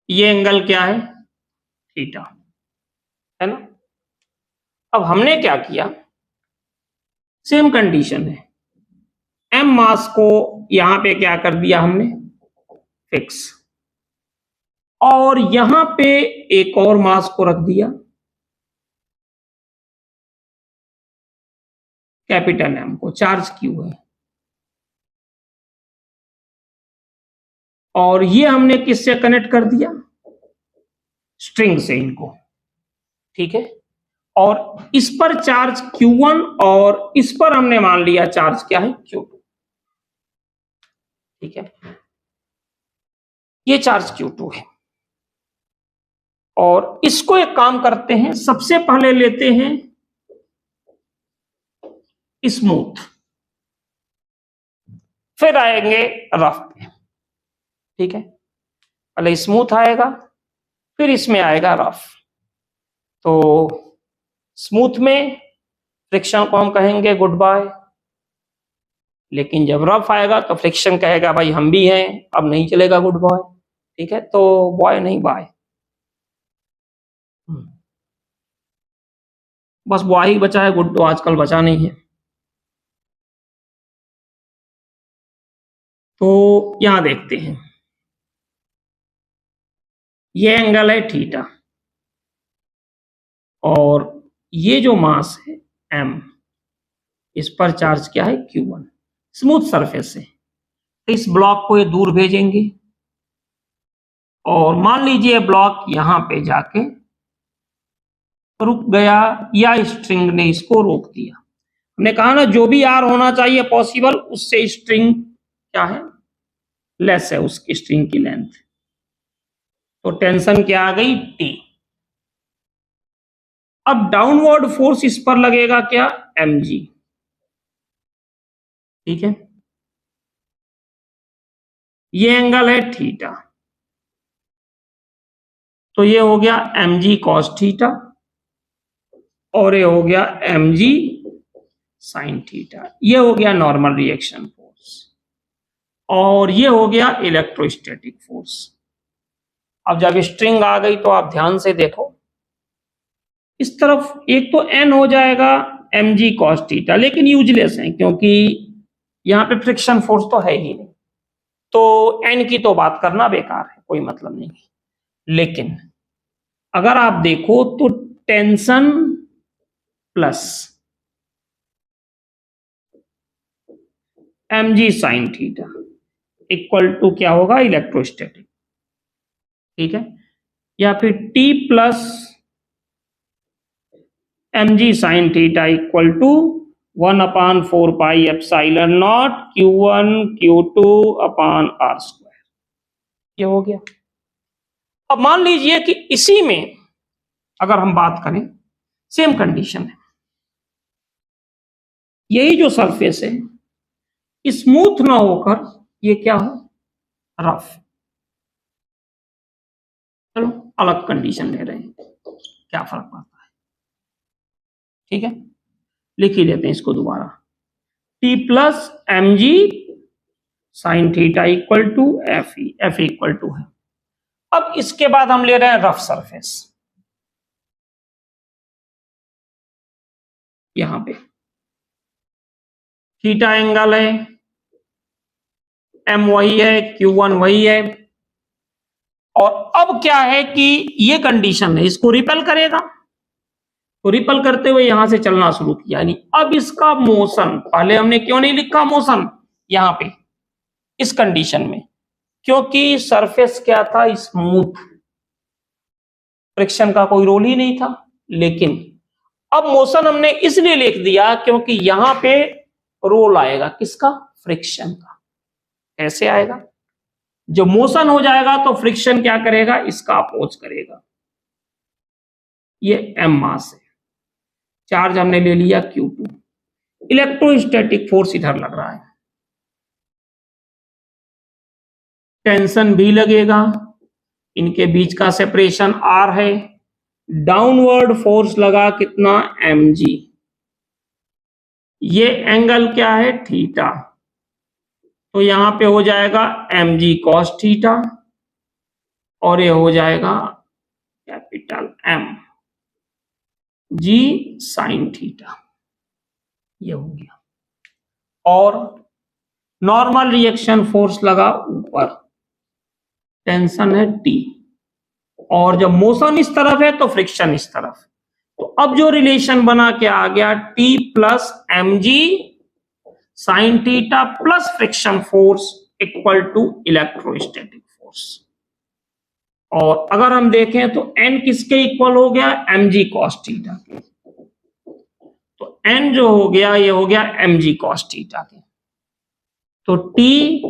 ये एंगल क्या है, थीटा, है ना। अब हमने क्या किया, सेम कंडीशन है, एम मास को यहां पे क्या कर दिया हमने, फिक्स, और यहां पे एक और मास को रख दिया, कैपिटल एम को, चार्ज क्यू है, और ये हमने किससे कनेक्ट कर दिया, स्ट्रिंग से इनको, ठीक है। और इस पर चार्ज Q1 और इस पर हमने मान लिया चार्ज क्या है, Q2, ठीक है। ये चार्ज Q2 है, और इसको एक काम करते हैं, सबसे पहले लेते हैं स्मूथ, फिर आएंगे रफ पे, ठीक है। पहले स्मूथ आएगा, फिर इसमें आएगा रफ। तो स्मूथ में फ्रिक्शन को हम कहेंगे गुड बाय, लेकिन जब रफ आएगा तो फ्रिक्शन कहेगा भाई हम भी हैं, अब नहीं चलेगा गुड बॉय, ठीक है। तो बॉय नहीं बाय, बस बॉय ही बचा है, गुड तो आजकल बचा नहीं है। तो यहां देखते हैं, ये एंगल है थीटा, और ये जो मास है m, इस पर चार्ज क्या है Q1, स्मूथ सरफेस है, तो इस ब्लॉक को ये दूर भेजेंगे, और मान लीजिए ब्लॉक यहां पे जाके रुक गया, या स्ट्रिंग ने इसको रोक दिया। हमने कहा ना जो भी आर होना चाहिए पॉसिबल, उससे स्ट्रिंग क्या है, लेस है उसकी स्ट्रिंग की लेंथ, तो टेंशन क्या आ गई, टी। अब डाउनवर्ड फोर्स इस पर लगेगा क्या, mg, ठीक है। ये एंगल है थीटा, तो ये हो गया mg cos थीटा, और ये हो गया mg sin थीटा, ये हो गया नॉर्मल रिएक्शन फोर्स, और ये हो गया इलेक्ट्रोस्टैटिक फोर्स। अब जब स्ट्रिंग आ गई तो आप ध्यान से देखो, इस तरफ एक तो n हो जाएगा mg cos थीटा, लेकिन यूजलेस है क्योंकि यहां पे फ्रिक्शन फोर्स तो है ही नहीं, तो n की तो बात करना बेकार है, कोई मतलब नहीं। लेकिन अगर आप देखो तो tension plus mg sin theta equal to क्या होगा, इलेक्ट्रोस्टैटिक, ठीक है। या फिर T plus mg sin theta equal to 1/4 pi epsilon nought Q1 Q2 upon R square, ये हो गया। अब मान लीजिए कि इसी में अगर हम बात करें, सेम कंडीशन है, यही जो सरफेस है स्मूथ ना होकर ये क्या हो, रफ। चलो अलग कंडीशन ले रहे हैं, क्या फर्क पड़ता है, ठीक है। लिख ही लेते हैं इसको दोबारा, T plus mg sine theta equal to F E, F equal to है। अब इसके बाद हम ले रहे हैं रफ सरफेस, यहां पे थीटा एंगल है, m वही है, Q1 वही है, और अब क्या है कि ये कंडीशन है, इसको रिपेल करेगा, तो रिपेल करते हुए यहां से चलना शुरू किया, यानी अब इसका मोशन, पहले हमने क्यों नहीं लिखा मोशन यहां पे इस कंडीशन में, क्योंकि सरफेस क्या था, स्मूथ, फ्रिक्शन का कोई रोल ही नहीं था। लेकिन अब मोशन हमने इसलिए लिख दिया क्योंकि यहां पे रोल आएगा किसका, फ्रिक्शन का। कैसे आएगा, जब मोशन हो जाएगा तो फ्रिक्शन क्या करेगा, इसका अपोज करेगा। ये m मास है, चार्ज हमने ले लिया Q2, इलेक्ट्रोस्टैटिक फोर्स इधर लग रहा है, टेंशन भी लगेगा, इनके बीच का सेपरेशन R है, डाउनवर्ड फोर्स लगा कितना, mg, ये एंगल क्या है, थीटा, तो यहां पे हो जाएगा mg cos थीटा और ये हो जाएगा capital M G sine theta, ये हो गया। और नॉर्मल रिएक्शन फोर्स लगा ऊपर, टेंशन है टी, और जब मोशन इस तरफ है तो फ्रिक्शन इस तरफ। तो अब जो रिलेशन बना के आ गया T plus M G sine theta plus friction force equal to electrostatic force. और अगर हम देखें तो एन किसके इक्वल हो गया, एम जी कॉस थीटा के। तो एन जो हो गया ये हो गया एम जी कॉस थीटा के। तो T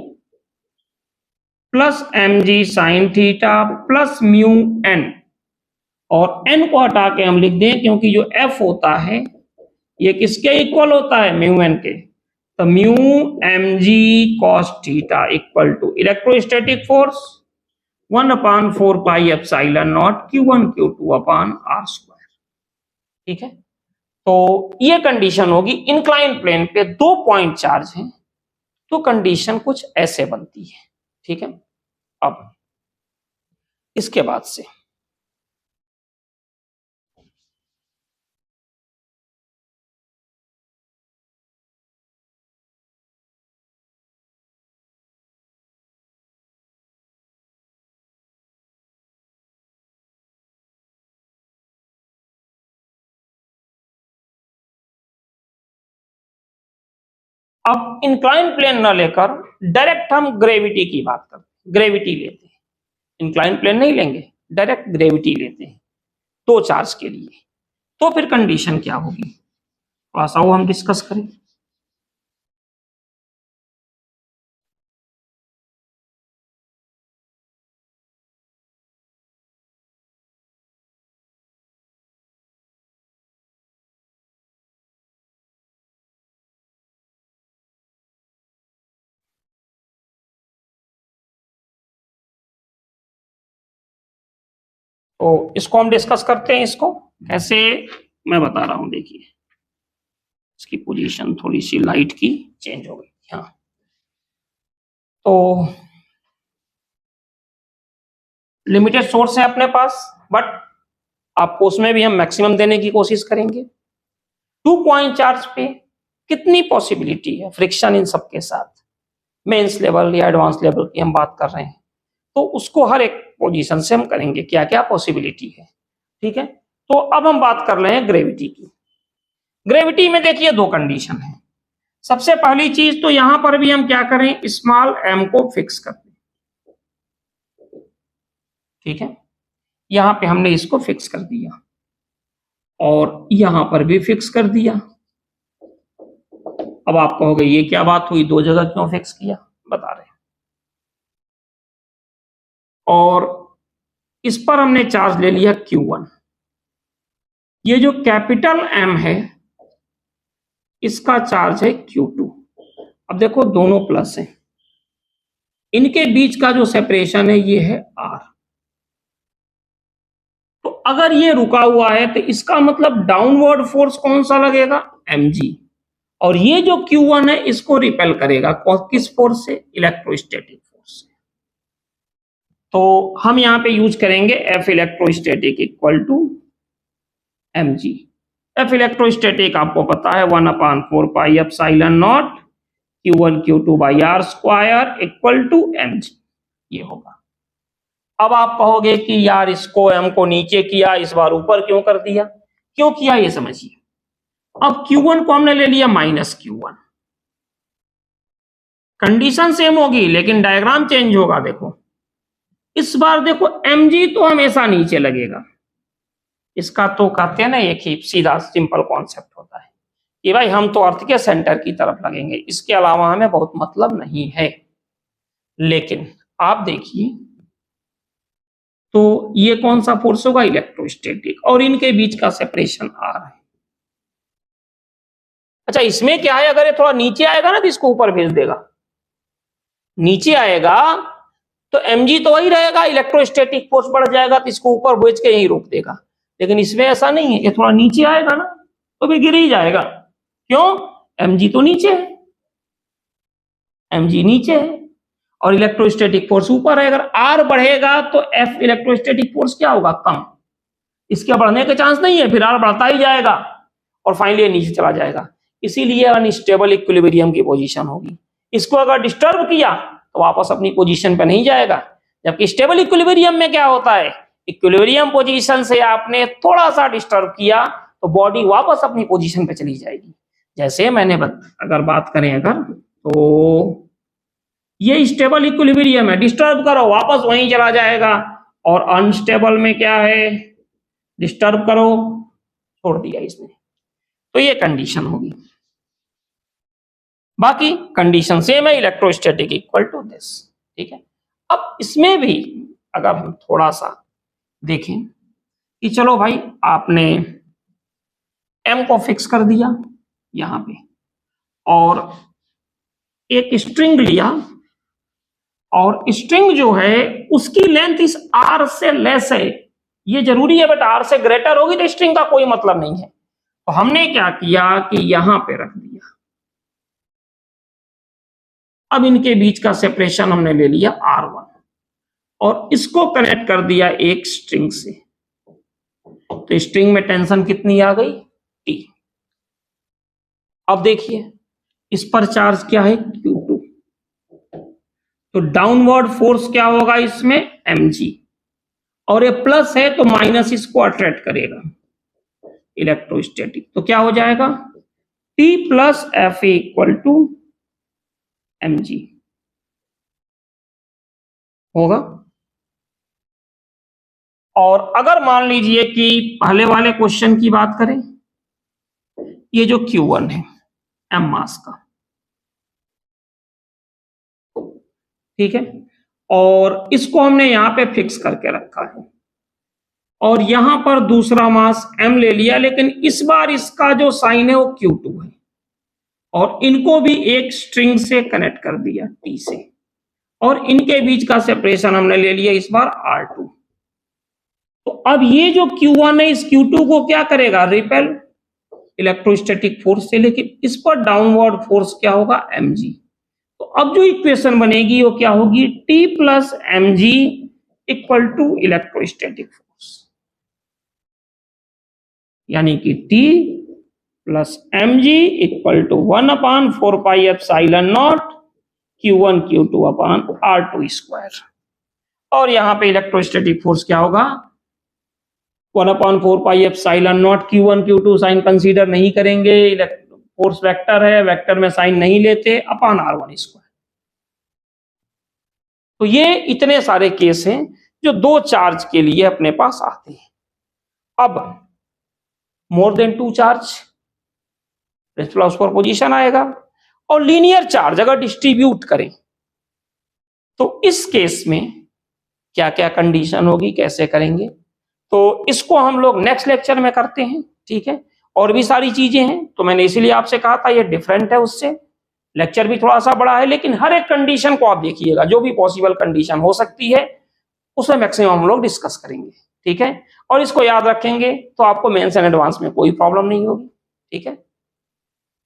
plus M G sine theta plus mu N, और एन को हटा के हम लिख दें क्योंकि जो एफ होता है ये किसके इक्वल होता है, म्यू एन के। तो mu M G cos theta equal to electrostatic force 1/4 pi epsilon nought Q1 Q2 upon R square. ठीक है, तो ये कंडीशन होगी। इंक्लाइन प्लेन पे 2 पॉइंट चार्ज हैं तो कंडीशन कुछ ऐसे बनती है। ठीक है, अब इसके बाद से अब इंक्लाइन प्लेन ना लेकर डायरेक्ट हम ग्रेविटी की बात करते हैं, ग्रेविटी लेते हैं। इंक्लाइन प्लेन नहीं लेंगे, डायरेक्ट ग्रेविटी लेते हैं 2 चार्ज के लिए। तो फिर कंडीशन क्या होगी, थोड़ा सा वो हम डिस्कस करें। तो इसको हम डिस्कस करते हैं। इसको कैसे मैं बता रहा हूं, देखिए इसकी पोजीशन थोड़ी सी लाइट की चेंज हो गई। हाँ, तो लिमिटेड सोर्स है अपने पास, बट आपको उसमें भी हम मैक्सिमम देने की कोशिश करेंगे। 2 पॉइंट चार्ज पे कितनी पॉसिबिलिटी है फ्रिक्शन इन सबके साथ, मेंस लेवल या एडवांस लेवल की हम बात कर रहे हैं, तो उसको हर एक पोजीशन से हम करेंगे क्या क्या पॉसिबिलिटी है। ठीक है, तो अब हम बात कर रहे हैं ग्रेविटी की। ग्रेविटी में देखिए 2 कंडीशन है। सबसे पहली चीज तो यहां पर भी हम क्या करें, स्मॉल एम को फिक्स कर दें। ठीक है, यहां पे हमने इसको फिक्स कर दिया और यहां पर भी फिक्स कर दिया। अब आप कहोगे ये क्या बात हुई, 2 जगह क्यों फिक्स किया, बता रहे हैं। और इस पर हमने चार्ज ले लिया Q1। ये जो कैपिटल M है इसका चार्ज है Q2। अब देखो दोनों प्लस हैं, इनके बीच का जो सेपरेशन है ये है R। तो अगर ये रुका हुआ है तो इसका मतलब डाउनवर्ड फोर्स कौन सा लगेगा, mg। और ये जो Q1 है इसको रिपेल करेगा किस फोर्स से, इलेक्ट्रोस्टैटिक फोर्स से। तो हम यहां पे यूज करेंगे F electrostatic equal to mg। F electrostatic आपको पता है 1/4 pi epsilon nought Q1 Q2 by R square equal to mg, ये होगा। अब आप कहोगे कि यार इसको m को नीचे किया, इस बार ऊपर क्यों कर दिया, क्यों किया ये समझिए। अब Q1 को हमने ले लिया माइनस Q1, कंडीशन सेम होगी लेकिन डायग्राम चेंज होगा। देखो इस बार देखो mg तो हमेशा नीचे लगेगा, इसका तो कहते हैं ना एक ही सीधा सिंपल कॉन्सेप्ट होता है कि भाई हम तो अर्थ के सेंटर की तरफ लगेंगे, इसके अलावा हमें बहुत मतलब नहीं है। लेकिन आप देखिए तो ये कौन सा फोर्स होगा, इलेक्ट्रोस्टैटिक, और इनके बीच का सेपरेशन आ रहा है। अच्छा इसमें क्या है, अगर ये थोड़ा नीचे आएगा ना तो इसको ऊपर भेज देगा, नीचे आएगा तो mg तो वही रहेगा, इलेक्ट्रोस्टैटिक फोर्स बढ़ जाएगा तो इसको ऊपर भेज के यही रोक देगा। लेकिन इसमें ऐसा नहीं है, ये थोड़ा नीचे आएगा ना तो भी गिर ही जाएगा। क्यों, mg तो नीचे है, mg नीचे है। और इलेक्ट्रोस्टैटिक फोर्स ऊपर है। अगर R बढ़ेगा तो F इलेक्ट्रोस्टैटिक फोर्स क्या होगा, कम। इसके बढ़ने के चांस नहीं है, फिर R बढ़ता ही जाएगा और फाइनली नीचे चला जाएगा। इसीलिए अनस्टेबल इक्विलिब्रियम की पोजीशन होगी। इसको अगर डिस्टर्ब किया तो वापस अपनी पोजीशन पे नहीं जाएगा। जबकि स्टेबल इक्विलिब्रियम में क्या होता है, इक्विलिब्रियम पोजीशन से आपने थोड़ा सा डिस्टर्ब किया तो बॉडी वापस अपनी पोजीशन पे चली जाएगी। जैसे मैंने अगर बात करें अगर, तो ये स्टेबल इक्विलिब्रियम है, डिस्टर्ब करो वापस वहीं चला जाएगा। और अनस्टेबल में क्या है, डिस्टर्ब करो छोड़ दिया इसने। तो ये कंडीशन होगी। बाकी कंडीशन सेम है, इलेक्ट्रोस्टैटिक इक्वल टू दिस। ठीक है, अब इसमें भी अगर हम थोड़ा सा देखें कि चलो भाई आपने m को फिक्स कर दिया यहां पे और एक स्ट्रिंग लिया, और स्ट्रिंग जो है उसकी लेंथ इस r से लेस है, ये जरूरी है, बट r से ग्रेटर होगी तो स्ट्रिंग का कोई मतलब नहीं है। तो हमने क्या किया कि यहां पे रख दिया। अब इनके बीच का सेपरेशन हमने ले लिया r1 और इसको कनेक्ट कर दिया एक स्ट्रिंग से। तो स्ट्रिंग में टेंशन कितनी आ गई, T। अब देखिए इस पर चार्ज क्या है, Q2। तो डाउनवर्ड फोर्स क्या होगा इसमें, mg। और ये प्लस है तो माइनस इसको अट्रैक्ट करेगा, इलेक्ट्रोस्टैटिक। तो क्या हो जाएगा, T plus F equal to mg होगा। और अगर मान लीजिए कि पहले वाले क्वेश्चन की बात करें, ये जो Q1 है m मास का, ठीक है, और इसको हमने यहां पे फिक्स करके रखा है और यहां पर दूसरा मास m ले लिया, लेकिन इस बार इसका जो साइन है वो Q2 है और इनको भी एक स्ट्रिंग से कनेक्ट कर दिया T से, और इनके बीच का सेपरेशन हमने ले लिया इस बार R2। तो अब ये जो Q1 है इस Q2 को क्या करेगा, रिपेल इलेक्ट्रोस्टैटिक फोर्स से, लेकिन इस पर डाउनवर्ड फोर्स क्या होगा, mg। तो अब जो इक्वेशन बनेगी वो क्या होगी, T plus mg equal to electrostatic force, यानी कि T plus mg equal to 1/4πε0 Q1 Q2 upon R2 square. और यहां पे इलेक्ट्रोस्टैटिक फोर्स क्या होगा, 1/4πε0 Q1 Q2 साइन कंसीडर नहीं करेंगे, फोर्स वेक्टर है, वेक्टर में साइन नहीं लेते, अपॉन R1 स्क्वायर। तो ये इतने सारे केस हैं जो दो चार्ज के लिए अपने पास आते हैं। अब मोर देन 2 चार्ज उस पर पोजीशन आएगा, और लीनियर चार्ज अगर डिस्ट्रीब्यूट करें तो इस केस में क्या क्या कंडीशन होगी, कैसे करेंगे, तो इसको हम लोग नेक्स्ट लेक्चर में करते हैं। ठीक है, और भी सारी चीजें हैं, तो मैंने इसीलिए आपसे कहा था ये डिफरेंट है उससे, लेक्चर भी थोड़ा सा बड़ा है, लेकिन हर एक कंडीशन को आप देखिएगा, जो भी पॉसिबल कंडीशन हो सकती है उसमें मैक्सिमम हम लोग डिस्कस करेंगे। ठीक है, और इसको याद रखेंगे तो आपको मेंस एंड एडवांस में कोई प्रॉब्लम नहीं होगी। ठीक है,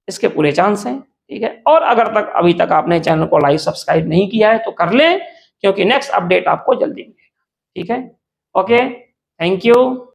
इसके पूरे चांस हैं। ठीक है, और अगर अभी तक आपने चैनल को लाइक सब्सक्राइब नहीं किया है तो कर लें, क्योंकि नेक्स्ट अपडेट आपको जल्दी मिलेगा। ठीक है, ओके, थैंक यू।